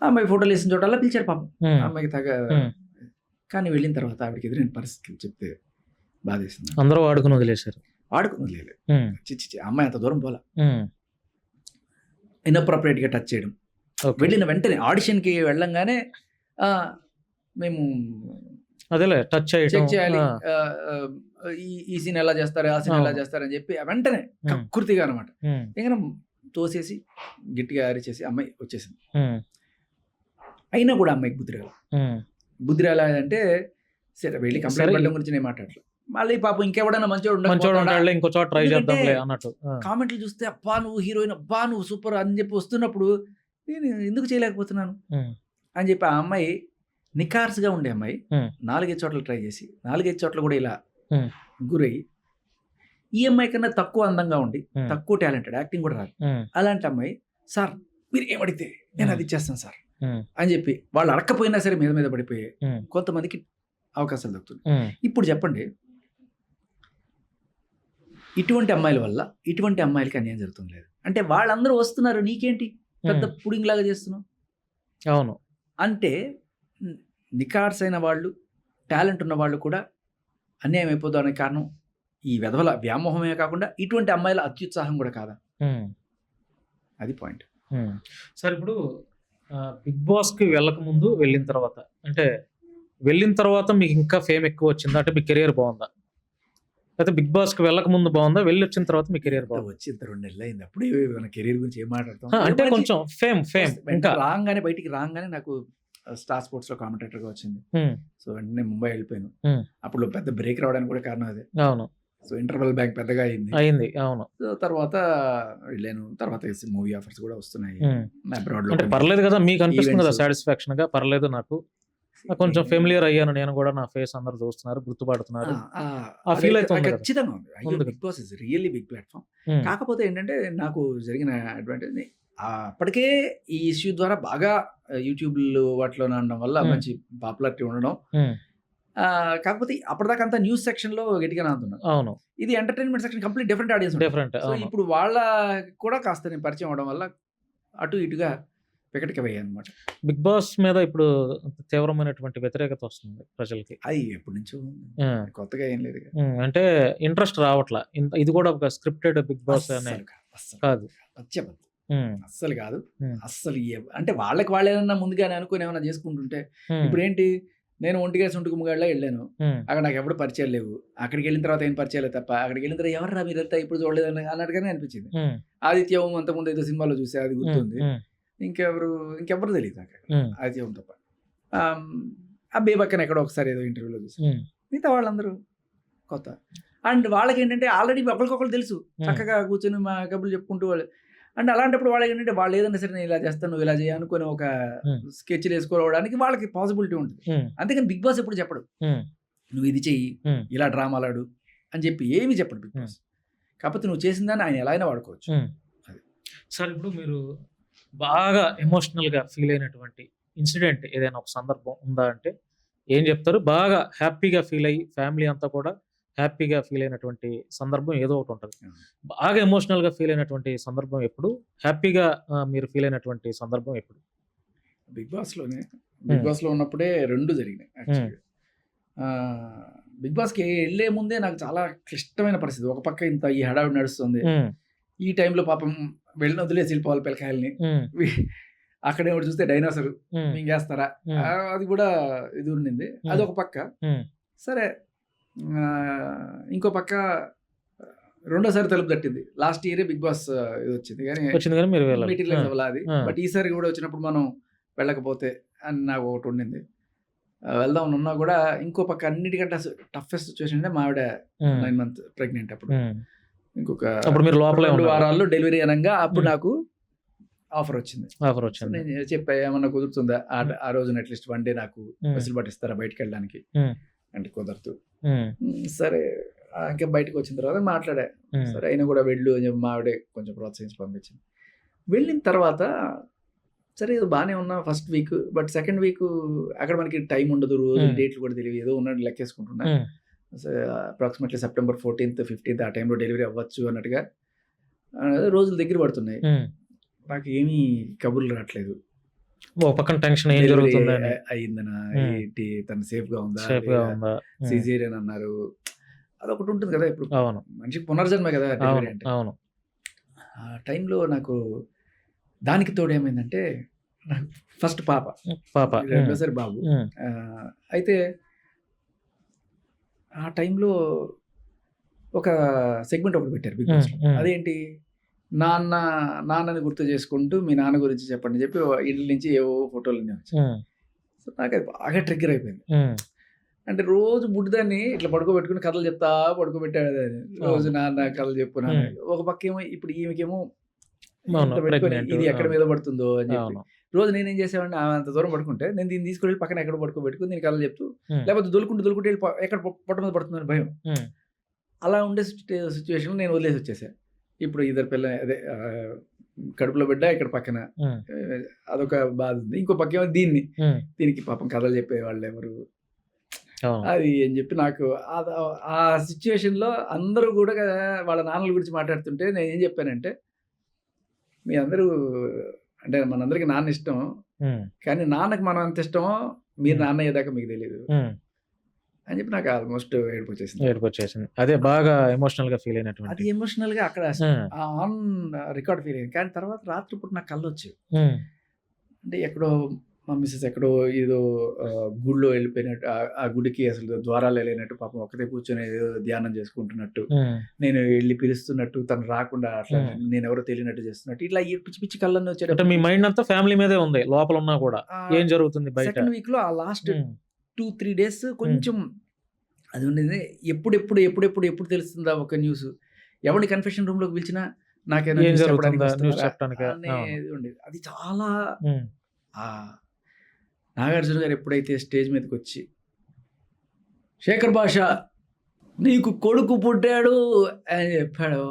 ఆ అమ్మాయి ఫోటోలు వేసిన చోటల్లా పిలిచారు పాపం ఆ ఉమ్. అమ్మాయికి తగ్గ. ఉమ్. కానీ వెళ్ళిన తర్వాత ఆవిడకి ఎదురైన పరిస్థితులు చెప్తే బాధేసింది. అందరూ వాడుకుని వదిలేశారు. వాడుకున్నది లేదు, ఉమ్, చిచ్చి ఆ అమ్మాయి అంత దూరం పోలా. ఉమ్, ఇన్అప్రోప్రియేట్గా టచ్ చేయడం, ఓకే. వెళ్ళిన వెంటనే ఆడిషన్కి వెళ్ళంగానే "ఆ, మేము అదేలే టచ్ చేయటం. చెక్ చేయాలి, ఆ, ఈ సీన్ ఎలా చేస్తారు, ఆ సీన్ ఎలా అవును. చేస్తారు" అని చెప్పి వెంటనే కక్కుర్తిగా అనమాట ఉమ్, ఇంకా తోసేసి గట్టిగా అరిచేసి అమ్మాయి వచ్చేసింది. ఉమ్, అయినా కూడా అమ్మాయికి బుద్ధి రాలేదు. ఉమ్. బుద్ధి రాలేదంటే సరే వెళ్ళి కంప్లైంట్ సరే. పెట్టడం గురించి నేను మాట్లాడలేదు. మళ్ళీ పాపం ఇంకెవడన్నా మంచివాడు మంచోడు ఉంటాడులే, ఇంకో చోట ట్రై ఎందుకంటే చేద్దాంలే అన్నట్టు. ఆ, కామెంట్లు చూస్తే అబ్బా నువ్వు హీరోయిన్, అబ్బా నువ్వు సూపర్ అని చెప్పి వస్తున్నప్పుడు నేను ఎందుకు చేయలేకపోతున్నాను ఉమ్, అని చెప్పి ఆ అమ్మాయి నికార్స్గా ఉండే అమ్మాయి Hmm. 4-5 చోట్ల ట్రై చేసి 4-5 చోట్ల కూడా ఇలా Hmm. గురయ్యి ఈ అమ్మాయి కన్నా తక్కువ అందంగా ఉండి Hmm. తక్కువ టాలెంటెడ్, యాక్టింగ్ కూడా రాదు. ఉమ్, అలాంటి అమ్మాయి సార్ మీరు ఏమడిగితే నేను Hmm. అది ఇచ్చేస్తాను సార్ ఉమ్, అని చెప్పి వాళ్ళు అడగకపోయినా సరే మీద మీద పడిపోయి ఉమ్, కొంతమందికి అవకాశాలు దక్కుతుంది. ఉమ్, ఇప్పుడు చెప్పండి, ఇటువంటి అమ్మాయిల వల్ల ఇటువంటి అమ్మాయిలకి అన్యాయం జరుగుతుంది లేదు అంటే వాళ్ళందరూ వస్తున్నారు, నీకేంటి పెద్ద ఉమ్. పుడింగ్ లాగా చేస్తున్నావు అవును. అంటే నికార్స్ అయిన వాళ్ళు, టాలెంట్ ఉన్న వాళ్ళు కూడా అన్యాయం అయిపోతానికి కారణం ఈ వెధవల వ్యామోహమే కాకుండా ఇటువంటి అమ్మాయిల అత్యుత్సాహం కూడా కాదా? ఉమ్, అది పాయింట్. ఉమ్. సార్ ఇప్పుడు బిగ్ బాస్కి వెళ్ళక ముందు, వెళ్ళిన తర్వాత, అంటే వెళ్ళిన తర్వాత మీకు ఇంకా ఫేమ్ ఎక్కువ వచ్చిందా, అంటే మీ కెరియర్ బాగుందా? అయితే బిగ్ బాస్కి వెళ్ళక ముందు బాగుందా, వెళ్ళి వచ్చిన తర్వాత మీ కెరియర్ బాగుందా? వచ్చి 2 నెలలు అయింది, అప్పుడే మన కెరీర్ గురించి ఏం మాట్లాడతాం? అంటే కొంచెం ఫేమ్ ఇంకా. రాగానే బయటికి రాగానే నాకు స్టార్ స్పోర్ట్స్ లో కామెంటేటర్ గా వచ్చింది. ఉమ్, సో వెంటనే ముంబై వెళ్ళిపోయాను. ఉమ్, అప్పుడు పెద్ద బ్రేక్ రావడానికి కూడా కారణం అదే. అవును, సో ఇంటర్వెల్ బ్యాంక్ పెద్దగా అయింది. అవును. సో తర్వాత వెళ్ళాను, తర్వాత మూవీ ఆఫర్స్ కూడా వస్తున్నాయి ఉమ్. అబ్రాడ్ లో. అంటే పర్లేదు కదా, మీకు అనిపిస్తుంది కదా Events. సాటిస్ఫాక్షన్ గా, పర్లేదు నాకు కొంచెం ఫెమిలియర్ అయ్యాను నేను కూడా, నా ఫేస్ అందరు చూస్తున్నారు, గుర్తుపడుతున్నారు. ఆ feel అయితే ఉంది కదా. ఖచ్చితంగా ఉంది. అయ్యో ఉంది Bigg Boss is really big platform. Um, కాకపోతే ఏంటంటే నాకు జరిగిన అడ్వాంటేజ్ అప్పటికే ఈ ఇష్యూ ద్వారా బాగా యూట్యూబ్ వాటిలో అనడం వల్ల మంచి పాపులారిటీ ఉండడం. ఉమ్, కాకపోతే అప్పటిదాకా అంతా న్యూస్ సెక్షన్ లో గట్టిగా నాదున్నాను. అవును, ఇది entertainment section complete different audience. Different. So అవును. ఇప్పుడు వాళ్ళ కూడా కాస్త నేను పరిచయం అవడం వల్ల అటు ఇటుగా వికటికి పోయాయి అనమాట. బిగ్ బాస్ మీద ఇప్పుడు తీవ్రమైనటువంటి వ్యతిరేకత వస్తుంది ప్రజలకి. అది ఎప్పటి నుంచో ఉంది. ఉమ్, కొత్తగా ఏం లేదు. అంటే ఇంట్రెస్ట్ రావట్లా. ఇది కూడా ఒక స్క్రిప్టెడ్ బిగ్ బాస్ అనే కాదు. పచ్చబద్ధం ఉమ్, అస్సలు కాదు. ఉమ్, అస్సలు అంటే వాళ్ళకి వాళ్ళేమన్నా ముందుగానే అనుకుని ఏమైనా చేసుకుంటుంటే ఉమ్, ఇప్పుడు ఏంటి, నేను ఒంటిగా సుంటుకుమ్మగాడిలో వెళ్ళాను, ఉమ్, అక్కడ నాకు ఎప్పుడు పరిచయాలు లేవు. అక్కడికి వెళ్ళిన తర్వాత ఏం పరిచయాలు తప్ప, అక్కడికి వెళ్ళిన తర్వాత ఎవర్రా మీరంతా ఇప్పుడు చూడలేదు అన్నట్టుగానే అనిపించింది. ఉమ్, ఆదిత్య ఓం అంతకుముందు ఏదో సినిమాలో చూసే అది గుర్తుంది. ఉమ్, ఇంకెవరు తెలియదు నాకు ఉమ్, ఆదిత్య ఓం తప్ప. ఆ బేబక్కన ఎక్కడో ఒకసారి ఏదో ఇంటర్వ్యూలో చూసి, ఉమ్, మిగతా వాళ్ళందరూ కొత్త. అండ్ వాళ్ళకి ఏంటంటే ఆల్రెడీ ఒకరికొకరు తెలుసు, చక్కగా కూర్చొని మా కబుర్లు చెప్పుకుంటూ వాళ్ళు. అండ్ అలాంటప్పుడు వాళ్ళకి ఏంటంటే వాళ్ళు ఏదైనా సరే నేను ఇలా చేస్తాను, నువ్వు ఇలా చేయనుకొని ఒక స్కెచ్లు వేసుకోవడానికి వాళ్ళకి పాసిబిలిటీ ఉంటుంది. ఉమ్, అంతేకాని బిగ్ బాస్ ఎప్పుడు చెప్పడు ఉమ్, నువ్వు ఇది చెయ్యి, ఉమ్, ఇలా డ్రామాలాడు అని చెప్పి ఏమీ చెప్పడు బిగ్ బాస్. కాకపోతే నువ్వు చేసిందని ఆయన ఎలా అయినా వాడుకోవచ్చు. ఉమ్. సార్ ఇప్పుడు మీరు బాగా ఎమోషనల్గా ఫీల్ అయినటువంటి ఇన్సిడెంట్ ఏదైనా ఒక సందర్భం ఉందా అంటే ఏం చెప్తారు? బాగా హ్యాపీగా ఫీల్ అయ్యి ఫ్యామిలీ అంతా కూడా హ్యాపీగా ఫీల్ అయినటువంటి సందర్భం ఏదో ఒకటి ఉంటుంది. బాగా ఎమోషనల్గా ఫీల్ అయినటువంటి సందర్భం ఎప్పుడు? హ్యాపీగా మీరు ఫీల్ అయినటువంటి సందర్భం ఎప్పుడు? బిగ్ బాస్లో ఉన్నప్పుడే 2 జరిగినాయి యాక్చువల్గా. బిగ్ బాస్కి వెళ్ళే ముందే నాకు చాలా క్లిష్టమైన పరిస్థితి. ఒక పక్క ఇంత ఈ హడావిడి నడుస్తుంది, ఈ టైంలో పాపం వెళ్ళిన వదిలేసి వెళ్ళిపోవాలి పిల్లకాయల్ని. అక్కడే ఒకటి చూస్తే డైనోసర్ మింగేస్తారా, అది కూడా ఇది ఉండింది. అది ఒక పక్క. సరే, ఇంకో పక్క రెండోసారి తలుపు తట్టింది. లాస్ట్ ఇయరే బిగ్ బాస్ ఇది వచ్చింది కానీ మెటీరియల్ అవ్వాలి అది. బట్ ఈసారి కూడా వచ్చినప్పుడు మనం వెళ్ళకపోతే అని నాకు ఒకటి ఉండింది. వెళ్దాం ఉన్నా కూడా ఇంకో పక్క అన్నిటికంటే టఫెస్ట్ సిచ్యువేషన్ అంటే మా ఆవిడ 9 months ప్రెగ్నెంట్. అప్పుడు ఇంకొక 2 వారాల్లో డెలివరీ అనగా అప్పుడు నాకు ఆఫర్ వచ్చింది. ఆఫర్ సో వచ్చింది. నేను చెప్పా, ఏమన్నా కుదురుతుందా ఆ రోజున అట్లీస్ట్ 1 డే నాకు వెసులుబాటు ఇస్తారా బయటకు వెళ్ళడానికి అంటే కుదరదు. సరే ఇంకా బయటకు వచ్చిన తర్వాత మాట్లాడా. సరే అయినా కూడా వెళ్ళు అని చెప్పి మా ఆవిడే కొంచెం ప్రోత్సహించి పంపించింది. వెళ్ళిన తర్వాత సరే ఇది బాగానే ఉన్నా first week. But second week అక్కడ మనకి టైం ఉండదు, రోజు డేట్లు కూడా తెలియదు, ఏదో ఉన్నట్టు లెక్కేసుకుంటున్నా. అప్రాక్సిమేట్లీ September 14th 15th ఆ టైంలో డెలివరీ అవ్వచ్చు అన్నట్టుగా రోజులు దగ్గర పడుతున్నాయి. నాకు ఏమీ కబుర్లు రావట్లేదు. ఓ పక్కన టెన్షన్ ఏం జరుగుతుంది అయిందనా ఏంటి, తను సేఫ్గా ఉందా, ఉందా, సిజేరియన్ అన్నారు, అదొకటి ఉంటుంది కదా. ఇప్పుడు అవును మనిషికి పునర్జన్మ కదా డెలివరీ అంటే. అవును. ఆ టైంలో నాకు దానికి తోడు ఏమైందంటే నాకు ఫస్ట్ పాప, రెండోసారి బాబు. అయితే ఆ టైంలో ఒక సెగ్మెంట్ ఒకటి పెట్టారు బిగ్ బాస్. అదేంటి, నాన్నని గుర్తు చేసుకుంటూ మీ నాన్న గురించి చెప్పండి అని చెప్పి ఇంటి నుంచి ఏవో ఫోటోలు వచ్చాయి. సో నాకు అది బాగా ట్రిగ్గర్ అయిపోయింది. అంటే రోజు బుడ్డిదాన్ని ఇట్లా పడుకోబెట్టుకుని కథలు చెప్తా పడుకోబెట్టాడు. రోజు నాన్న కథలు చెప్పు నాన్న. ఒక పక్క ఏమో ఇప్పుడు ఈమెకేమో ఇది ఎక్కడ మీద పడుతుందో అని చెప్పి రోజు నేనేం చేసేవాడిని, అంత దూరం పడుకుంటే నేను దీన్ని తీసుకుని పక్కన ఎక్కడ పడుకోబెట్టుకుని దీని కథలు చెప్తూ, లేకపోతే దొలుకుంటూ ఎక్కడ పొట్ట మీద పడుతుందని భయం. అలా ఉండే సిచ్యువేషన్ నేను వదిలేసి వచ్చేసాను. ఇప్పుడు ఇద్దరు పిల్ల అదే కడుపులో బిడ్డ ఇక్కడ పక్కన, అదొక బాధ ఉంది. ఇంకో పక్క ఏమో దీనికి పాపం కథలు చెప్పేవాళ్ళు ఎవరు అది అని చెప్పి నాకు ఆ సిచ్యువేషన్లో అందరూ కూడా వాళ్ళ నాన్నల గురించి మాట్లాడుతుంటే నేను ఏం చెప్పానంటే, మీ అందరూ అంటే మనందరికి నాన్న ఇష్టం, కానీ నాన్నకి మనం ఎంత ఇష్టమో మీరు నాన్న అయ్యేదాకా మీకు తెలియదు అని చెప్పి నాకు ఆల్మోస్ట్ ఏడుపు వచ్చేసింది. అదే బాగా ఎమోషనల్ గా ఫీల్ అయినటువంటి, అది ఎమోషనల్ గా అక్కడ ఆన్ రికార్డ్ ఫీల్ అయింది. కానీ తర్వాత రాత్రిపూట నాకు కళ్ళు వచ్చేవి. అంటే ఎక్కడో మా మిస్సెస్ ఎక్కడో ఏదో గుడిలో వెళ్ళిపోయినట్టు, ఆ గుడికి అసలు ద్వారాలు వెళ్ళినట్టు, పాపం ఒక్కతే కూర్చొని ఏదో ధ్యానం చేసుకుంటున్నట్టు, నేను వెళ్ళి పిలుస్తున్నట్టు, తను రాకుండా అట్లా నేను ఎవరో తెలియనట్టు చేస్తున్నట్టు, ఇట్లా పిచ్చి పిచ్చి కళ్ళన్నీ వచ్చేటప్పుడు మీ మైండ్ అంతా ఫ్యామిలీ మీదే ఉంది, లోపల ఉన్నా కూడా ఏం జరుగుతుంది బయట. సెకండ్ వీక్ లో ఆ లాస్ట్ 2-3 days కొంచెం అది ఉండేది. ఎప్పుడు తెలుస్తుందా ఒక న్యూస్, ఎవరిని కన్ఫెషన్ రూమ్ లోకి పిలిచినా నాకేదో ఉండేది. అది చాలా నాగార్జున గారు ఎప్పుడైతే స్టేజ్ మీదకి వచ్చి శేఖర్ భాష నీకు కొడుకు పుట్టాడు అని చెప్పాడు,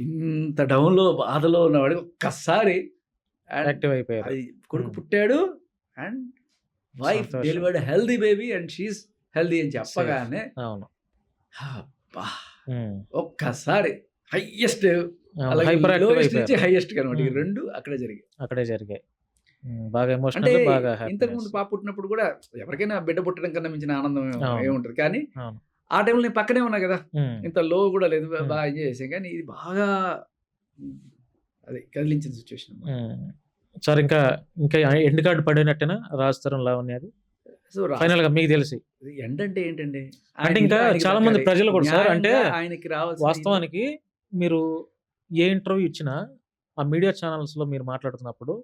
ఇంత డౌన్లో బాధలో ఉన్నవాడు ఒక్కసారి యాక్టివ్ అయిపోయారు. అది కొడుకు పుట్టాడు and wife delivered healthy baby and she's healthy అని చెప్పగానే ఒక్కసారి హైయెస్ట్ హైయెస్ట్ కనమాట. ఈ రెండు అక్కడే జరిగాయి. బాగా ఎమోషనల్, బాగా ఇంతకు ముందు పాప పుట్టినప్పుడు కూడా ఎవరికైనా బిడ్డ పుట్టడం కన్నా మించిన ఆనందం ఏముంటది. కానీ ఆ టైంలో నేను పక్కనే ఉన్నా కదా, ఇంత లో కూడా లేదు, బాగా ఎంజాయ్ చేసాం. కానీ ఇది బాగా అదే కదిలించిన సిచ్యువేషన్. సార్ ఇంకా ఎండ్ కార్డు పడినట్టేనా రాజతరం లావణ్యది? సో ఫైనల్ గా మీకు తెలిసి ఎండ్ అంటే ఏంటండి అంటే ఇంకా చాలా మంది ప్రజలు కూడా సార్ అంటే ఆయనకి రావాలి. వాస్తవానికి మీరు ఏ ఇంటర్వ్యూ ఇచ్చినా ఆ మీడియా ఛానల్స్ లో మీరు మాట్లాడుతున్నప్పుడు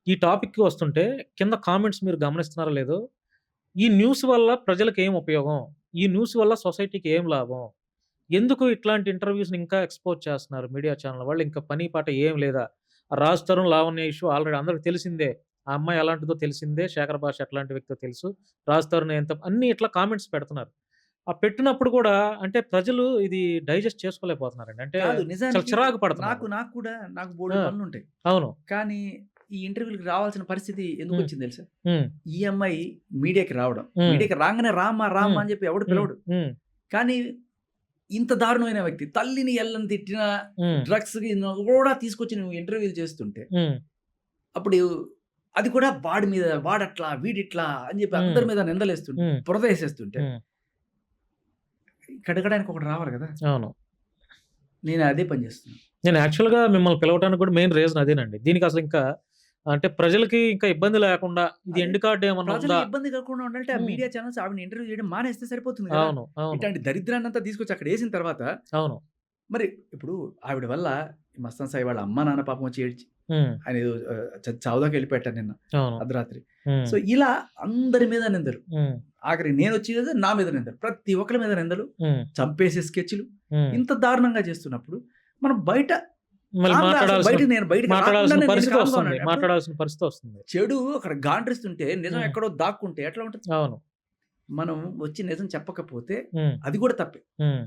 ఈ టాపిక్కి వస్తుంటే కింద కామెంట్స్ మీరు గమనిస్తున్నారో లేదో, ఈ న్యూస్ వల్ల ప్రజలకు ఏం ఉపయోగం, ఈ న్యూస్ వల్ల సొసైటీకి ఏం లాభం, ఎందుకు ఇట్లాంటి ఇంటర్వ్యూస్ని ఇంకా ఎక్స్పోజ్ చేస్తున్నారు మీడియా ఛానల్ వాళ్ళు, ఇంకా పని పాట ఏం లేదా, రాజ్ తరుణ్ లావణ్య ఇష్యూ ఆల్రెడీ అందరికి తెలిసిందే, ఆ అమ్మాయి ఎలాంటిదో తెలిసిందే, శేఖర్ భాష ఎట్లాంటి వ్యక్తితో తెలుసు, రాజ్ తరుణ్ ఎంత, అన్ని ఇట్లా కామెంట్స్ పెడుతున్నారు. ఆ పెట్టినప్పుడు కూడా అంటే ప్రజలు ఇది డైజెస్ట్ చేసుకోలేకపోతున్నారండి. అంటే చిరాకు పడుతున్నారు. నాకు బోల్డ్ పనులు ఉంటాయి. అవును, కానీ ఈ ఇంటర్వ్యూకి రావాల్సిన పరిస్థితి ఎందుకు వచ్చింది తెలుసా? ఈ అమ్మాయి మీడియాకి రావడం, మీడియాకి రాగానే రామా అని చెప్పి ఎవడు పిలవడు. కానీ ఇంత దారుణమైన వ్యక్తి, తల్లిని ఎల్లని తిట్టిన, డ్రగ్స్ కూడా తీసుకొచ్చి నువ్వు ఇంటర్వ్యూలు చేస్తుంటే అప్పుడు అది కూడా వాడి మీద, వాడట్లా వీడిట్లా అని చెప్పి అందరి మీద నిందలేస్తుంటే, బురద వేసేస్తుంటే కడగడానికి ఒకటి రావాలి కదా. అవును, నేను అదే పని చేస్తున్నాను. నేను యాక్చువల్గా మిమ్మల్ని పిలవడానికి కూడా మెయిన్ రీజన్ అదేనండి. దీనికి అసలు ఇంకా అంటే ప్రజలకి ఇంకా ఇబ్బంది లేకుండా ఇది ఎండ్ కార్డ్ ఏమన్నా ఇబ్బంది కాకుండా ఉండాలంటే ఆ మీడియా ఛానల్స్ ఆవిడ ఇంటర్వ్యూ చేయడం మానేస్తే సరిపోతుంది. అవును, ఇట్లాంటి దరిద్రాన్ని అంతా తీసుకొచ్చి అక్కడ వేసిన తర్వాత అవును, మరి ఇప్పుడు ఆవిడ వల్ల మస్తాన్ సాయి వాళ్ళ అమ్మ నాన్న పాపం వచ్చి ఏడ్చి ఆయన ఏదో చావుదాకా వెళ్ళిపెట్టాను నిన్న అర్ధరాత్రి. సో ఇలా అందరి మీద నిందలు, ఆఖరి నేను వచ్చేది నా మీద నిందలు, ప్రతి ఒక్కరి మీద నిందలు, చంపేసే స్కెచ్లు, ఇంత దారుణంగా చేస్తున్నప్పుడు మనం బయట మళ్ళీ కామ్గా అసలు మాట్లాడాల్సిన బయటికి నేను బయటికి మాట్లాడాల్సిన రాకుండానే నేను పరిస్థితి కామ్గా వస్తుంది. ఉన్నాను. అప్పుడు మాట్లాడాల్సిన పరిస్థితి వస్తుంది. చెడు అక్కడ గాండ్రిస్తుంటే నిజం ఉమ్. ఎక్కడో దాక్కుంటే ఎట్లా ఉంటుంది? అవును. మనం వచ్చి నిజం చెప్పకపోతే ఉమ్, అది కూడా తప్పే. ఉమ్,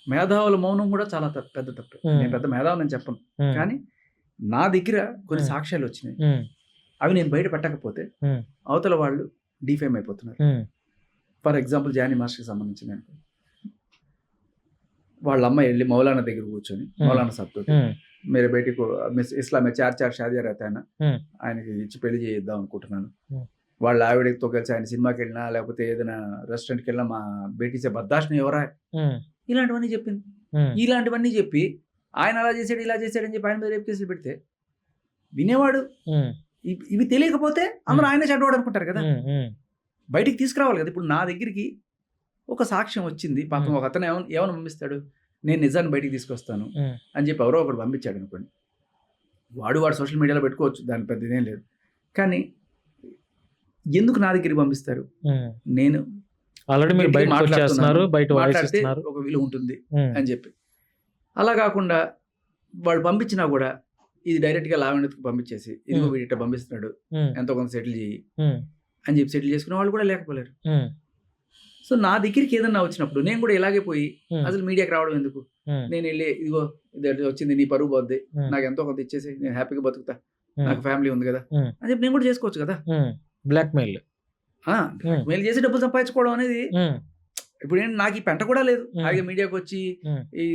మేధావుల మౌనం కూడా చాలా పెద్ద తప్పే. ఉమ్, నేను పెద్ద మేధావులని చెప్పను, ఉమ్, కానీ నా దగ్గర కొన్ని ఉమ్. సాక్ష్యాలు వచ్చినాయి. ఉమ్, అవి నేను బయట పెట్టకపోతే ఉమ్, అవతల వాళ్ళు డిఫేమ్ అయిపోతున్నారు. ఉమ్, ఫర్ ఎగ్జాంపుల్ జానీ మాస్టర్కి సంబంధించిన వాళ్ళ అమ్మ వెళ్ళి మౌలానా దగ్గర కూర్చొని మౌలానా సాబ్ తోటి ఉమ్, मेरे बेटी को ఇస్లామే 4 షాదియా रहता है ना, ఉమ్, ఆయనకి ఇచ్చి పెళ్లి చేద్దాం అనుకుంటున్నాను. ఉమ్. వాళ్ళ ఆవిడతో కలిసి ఆయన సినిమాకి వెళ్ళినా లేకపోతే ఏదైనా రెస్టారెంట్కి వెళ్ళినా మా బేటీసే బర్దాష్ని ఎవరా, ఉమ్, ఇలాంటివన్నీ చెప్పింది. ఉమ్, ఇలాంటివన్నీ చెప్పి ఆయన అలా చేసాడు ఇలా చేశాడు అని చెప్పి ఆయన మీద రేపు కేసులు పెడితే వినేవాడు. ఉమ్, ఇవి తెలియకపోతే అందరూ ఆయనే చెడ్డవాడు అనుకుంటారు కదా. ఉమ్, ఉమ్, బయటికి తీసుకురావాలి కదా. ఇప్పుడు నా దగ్గరికి ఒక సాక్ష్యం వచ్చింది, పాపం ఒక అతను ఏమని పంపిస్తాడు, నేను నిజాన్ని బయటికి తీసుకొస్తాను ఉమ్, అని చెప్పి ఎవరో ఒకడు పంపించాడు అనుకోండి, వాడు సోషల్ మీడియాలో పెట్టుకోవచ్చు, దాని పెద్ద ఇదేం లేదు. కానీ ఎందుకు నా దగ్గరికి పంపిస్తారు? ఉమ్. నేను ఆల్రెడీ మీరు బయట వచ్చేస్తున్నారు, బయట వాయిస్ మాట్లాడితే ఇస్తున్నారు. ఒక విలువ ఉంటుంది ఉమ్, అని చెప్పి. అలా కాకుండా వాడు పంపించినా కూడా ఇది డైరెక్ట్గా లావణ్యతకు పంపించేసి ఇదిగో వీడి ఇట్లా పంపిస్తున్నాడు, ఉమ్, ఎంతో కొంత సెటిల్ చేయి ఉమ్, అని చెప్పి సెటిల్ చేసుకునే వాళ్ళు కూడా లేకపోలేరు. ఉమ్, సో నా దగ్గరికి ఏదన్నా వచ్చినప్పుడు నేను కూడా ఇలాగే పోయి ఉమ్, అసలు మీడియాకి రావడం ఎందుకు, ఉమ్, నేను వెళ్ళి ఇదిగో ఇది వచ్చింది నీ పరువు పోద్ది, ఉమ్, నాకు ఎంతో కొంత ఇచ్చేసి నేను హ్యాపీగా బతుకుతా, ఉమ్, నాకు ఫ్యామిలీ ఉంది కదా ఉమ్, అని చెప్పి నేను కూడా చేసుకోవచ్చు కదా. ఉమ్. బ్లాక్మెయిల్. మెయిల్ చేసి డబ్బులు సంపాదించుకోవడం అనేది ఉమ్, ఇప్పుడు ఏంటి, నాకు ఈ పెంట కూడా లేదు. ఉమ్. అలాగే మీడియాకి వచ్చి ఉమ్. ఈ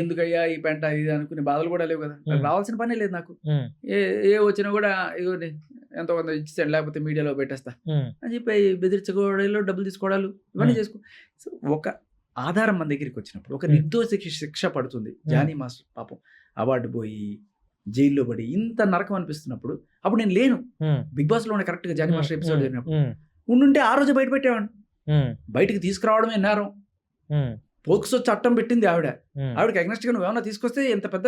ఎందుకయ్యా ఈ పెంట ఇది అనుకునే బాధలు కూడా లేవు కదా. నాకు రావాల్సిన పనే లేదు నాకు. ఉమ్, ఏ వచ్చినా కూడా ఇగో ఎంతో కొంత ఇచ్చేసాను లేకపోతే మీడియాలో పెట్టేస్తా ఉమ్, అని చెప్పి బెదిరించుకోవడాలు డబ్బులు తీసుకోవడాలు ఇవన్నీ చేసుకో. సో ఒక ఆధారం మన దగ్గరికి వచ్చినప్పుడు ఒక నిర్దోషికి శిక్ష పడుతుంది. జానీ మాస్టర్ పాపం అవార్డు పోయి జైల్లో పడి ఇంత నరకం అనిపిస్తున్నప్పుడు అప్పుడు నేను లేను. ఉమ్, బిగ్ బాస్ లోనే కరెక్ట్ గా జానీ మాస్టర్ ఎపిసోడ్ జరిగినప్పుడు ఉమ్, ఉండుంటే ఆ రోజు బయట పెట్టేవాడిని. ఉమ్, బయటికి తీసుకురావడమే నేరం. ఉమ్, పోక్సో చట్టం పెట్టింది ఆవిడ. ఉమ్, ఆవిడకి అగ్నెస్ట్ గా నువ్వు ఏమన్నా తీసుకొస్తే ఎంత పెద్ద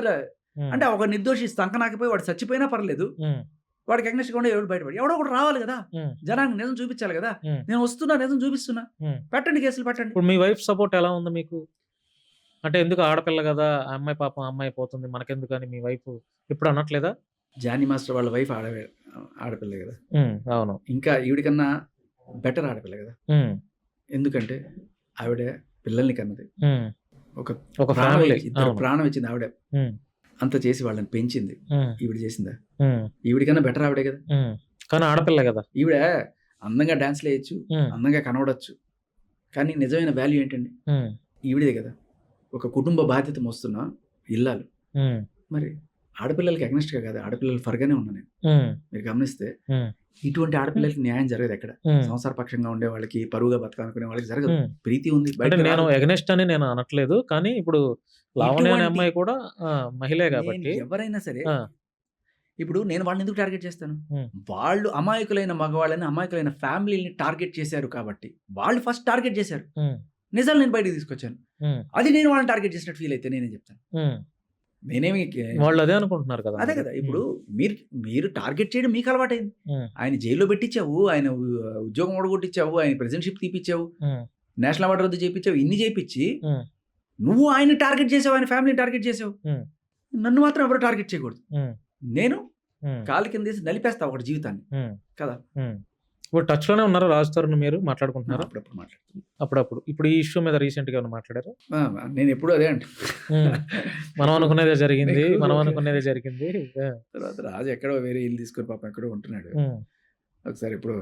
ఉమ్, అంటే ఒక నిర్దోషి సంకనాకపోయి వాడు చచ్చిపోయినా పర్లేదు, ఉమ్, వాడికి అగ్నెస్ట్ గా ఉండే ఎవడు బయటపడి ఎవడో ఒకటి రావాలి కదా, ఉమ్, జనానికి నిజం చూపించాలి కదా. ఉమ్. నేను వస్తున్నా, నిజం చూపిస్తున్నా, ఉమ్. పెట్టండి కేసులు పెట్టండి. ఇప్పుడు మీ వైఫ్ సపోర్ట్ ఎలా ఉంది మీకు? అంటే ఎందుకు ఆడపిల్ల కదా, ఆ అమ్మాయి పాపం అమ్మాయి పోతుంది మనకెందుకు అని మీ వైఫ్ ఇప్పుడు అనట్లేదా? జానీ మాస్టర్ వాళ్ళ వైఫ్ ఆడపిల్ల కదా, ఉమ్, అవును. ఇంకా ఈవిడికన్నా బెటర్ ఆడపిల్ల కదా. ఉమ్, ఎందుకంటే ఆవిడ పిల్లల్ని కన్నది, ఉమ్, ఒక ఒక ప్రాణం ఫ్యామిలీ. ఇచ్చి- ఇద్దరు అవును. ప్రాణం ఇచ్చింది ఆవిడ. ఉమ్, అంత చేసి వాళ్ళని పెంచింది. ఉమ్, ఈవిడ చేసిందా? ఉమ్, ఈవిడికన్నా బెటర్ ఆవిడే కదా. ఉమ్. కానీ ఆడపిల్ల కదా. ఈవిడ అందంగా డాన్స్ వేయచ్చు, ఉమ్, అందంగా కనబడచ్చు, కానీ నిజమైన వాల్యూ ఏంటండి? ఉమ్, ఈవిడే కదా. ఒక కుటుంబ బాధ్యత మోస్తున్న ఇల్లాలు. ఉమ్, మరి ఆడపిల్లలకి అగ్నెస్ట్గా కాదు, ఆడపిల్లలు ఫర్గానే ఉన్నా నేను. ఉమ్, మీరు గమనిస్తే ఉమ్, ఇటువంటి ఆడపిల్లలకి న్యాయం జరగదు ఎక్కడ. ఉమ్, సంసార పక్షంగా ఉండే వాళ్ళకి, పరువుగా బతకాలనుకునే వాళ్ళకి జరగదు. ఉమ్. ప్రీతి ఉంది అంటే బయట నేను రాదు. ఎగనెస్ట్ అని నేను అనట్లేదు, కానీ ఇప్పుడు లావణ్య అనే ఇటువంటి- అమ్మాయి కూడా మహిళే కాబట్టి. నేను ఎవరైనా సరే ఆ, ఇప్పుడు నేను వాళ్ళని ఎందుకు టార్గెట్ చేస్తాను? ఉమ్, వాళ్ళు అమాయకులైన మగవాళ్ళని, అమాయకులైన ఫ్యామిలీని టార్గెట్ చేశారు కాబట్టి వాళ్ళు ఫస్ట్ టార్గెట్ చేశారు. ఉమ్, నిజాలు నేను బయటకు తీసుకొచ్చాను. ఉమ్, అది నేను వాళ్ళని టార్గెట్ చేసినట్టు ఫీల్ అయితే నేనేం చెప్తాను? ఉమ్. నేనేమి వాళ్ళు అదే అనుకుంటున్నారు కదా. అదే మరి. కదా. ఇప్పుడు మీరు టార్గెట్ చేయడం మీకు అలవాటైంది. ఉమ్, ఆయన జైల్లో పెట్టించావు, ఆయన ఉద్యోగం ఓడగొట్టించావు, ఆయన ప్రెసిడెంట్షిప్ తీపిచ్చావు, ఉమ్, నేషనల్ అవార్డు రద్దు చేయించావు, ఇన్ని చేయించి ఉమ్, నువ్వు ఆయన టార్గెట్ చేసావు, ఆయన ఫ్యామిలీని టార్గెట్ చేసావు. ఉమ్, నన్ను మాత్రం ఎవరు టార్గెట్ చేయకూడదు. ఉమ్, నేను ఉమ్, కాలు కింద తీసి నలిపేస్తా ఒకటి జీవితాన్ని ఉమ్, కదా. ఉమ్. ఇప్పుడు టచ్ లోనే ఉన్నారు రాజ్ తరుణ్, మీరు మాట్లాడుకుంటున్నారు అప్పుడప్పుడు మాట్లాడుతాను. అప్పుడప్పుడు. ఇప్పుడు ఈ ఇష్యూ మీద రీసెంట్ గా ఏమైనా మాట్లాడారు? నేను ఎప్పుడు అదే అంట. మనం అనుకునేదే జరిగింది, నీకు మనం ఓకే. అనుకునేదే జరిగింది. తర్వాత రాజు ఎక్కడో వేరే ఇల్లు తీసుకొని పాపం ఎక్కడో ఉంటున్నాడు. ఉమ్, ఒకసారి ఇప్పుడు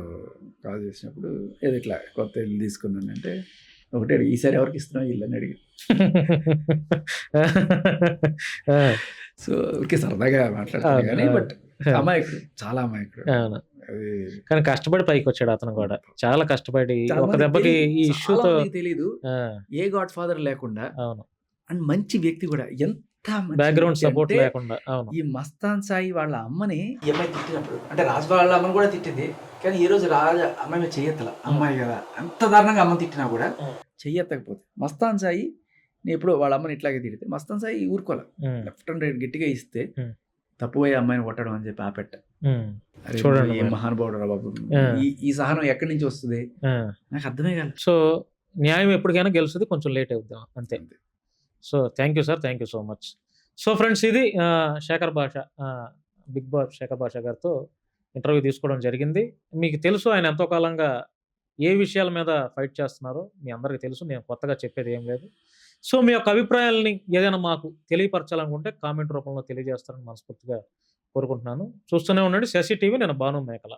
కాల్ చేసినప్పుడు ఏదో ఇట్లా కొత్త ఇల్లు తీసుకున్నానంటే ఒకటే అడిగి, ఈసారి ఎవరికి ఇస్తున్నావు ఇల్లు అని అడిగి. సో ఓకే సరదాగా మాట్లాడతాను కానీ బట్ అమాయకుడు, చాలా అమాయకుడు. అవును. అది కానీ కష్టపడి పైకి వచ్చాడు అతను కూడా, చాలా కష్టపడి చాలా ఒక మందికి దెబ్బకి తెలీదు, ఈ చాలా ఇష్యూతో. మందికి తెలీదు. ఏ గాడ్ ఫాదర్ లేకుండా అవును. అండ్ మంచి వ్యక్తి కూడా, ఎంత మంచి బ్యాక్గ్రౌండ్ వ్యక్తి సపోర్ట్ అంటే లేకుండా. అవును. ఈ మస్తాన్ సాయి వాళ్ళ అమ్మని ఈ అమ్మాయి తిట్టినప్పుడు, అంటే రాజు వాళ్ళ అమ్మని కూడా తిట్టింది, కానీ ఈ రోజు రాజ అమ్మాయి చెయ్యెత్తల. అమ్మాయి కదా, అంత దారుణంగా అమ్మని తిట్టినా కూడా చెయ్యెత్తకపోతే మస్తాన్ సాయి నేను ఎప్పుడు వాళ్ళ అమ్మని ఇట్లాగే తిడితే మస్తాన్ సాయి ఊరుకోలే, ఉమ్, లెఫ్ట్ అండ్ రైట్ గట్టిగా ఇస్తే ఉమ్. తప్పుపోయే అమ్మాయిని కొట్టడం అని చెప్పి ఆపెట్ట. ఉమ్, అరే చూడండి ఈ మరి. మహానుభావుడు రా బాబు, ఆ. ఈ సహనం ఎక్కడి నుంచి వస్తుంది ఆ. నాకు అర్థమే కాదు. సో న్యాయం ఎప్పటికైనా గెలుస్తుంది, కొంచెం లేట్ అవుద్దాం అంతే. So thank you sir, thank you so much. So friends, ఇది శేఖర్ భాష, బిగ్ బాస్ శేఖర్ భాష గారితో ఇంటర్వ్యూ తీసుకోవడం జరిగింది. మీకు తెలుసు ఆయన ఎంతో కాలంగా ఏ విషయాల మీద ఫైట్ చేస్తున్నారో మీ అందరికీ తెలుసు. నేను కొత్తగా చెప్పేది ఏం లేదు. సో మీ యొక్క అభిప్రాయాలని ఏదైనా మాకు తెలియపరచాలనుకుంటే కామెంట్ రూపంలో తెలియజేస్తారని మనస్ఫూర్తిగా కోరుకుంటున్నాను. చూస్తూనే ఉండండి శశి టీవీ. నేను భాను మేకల.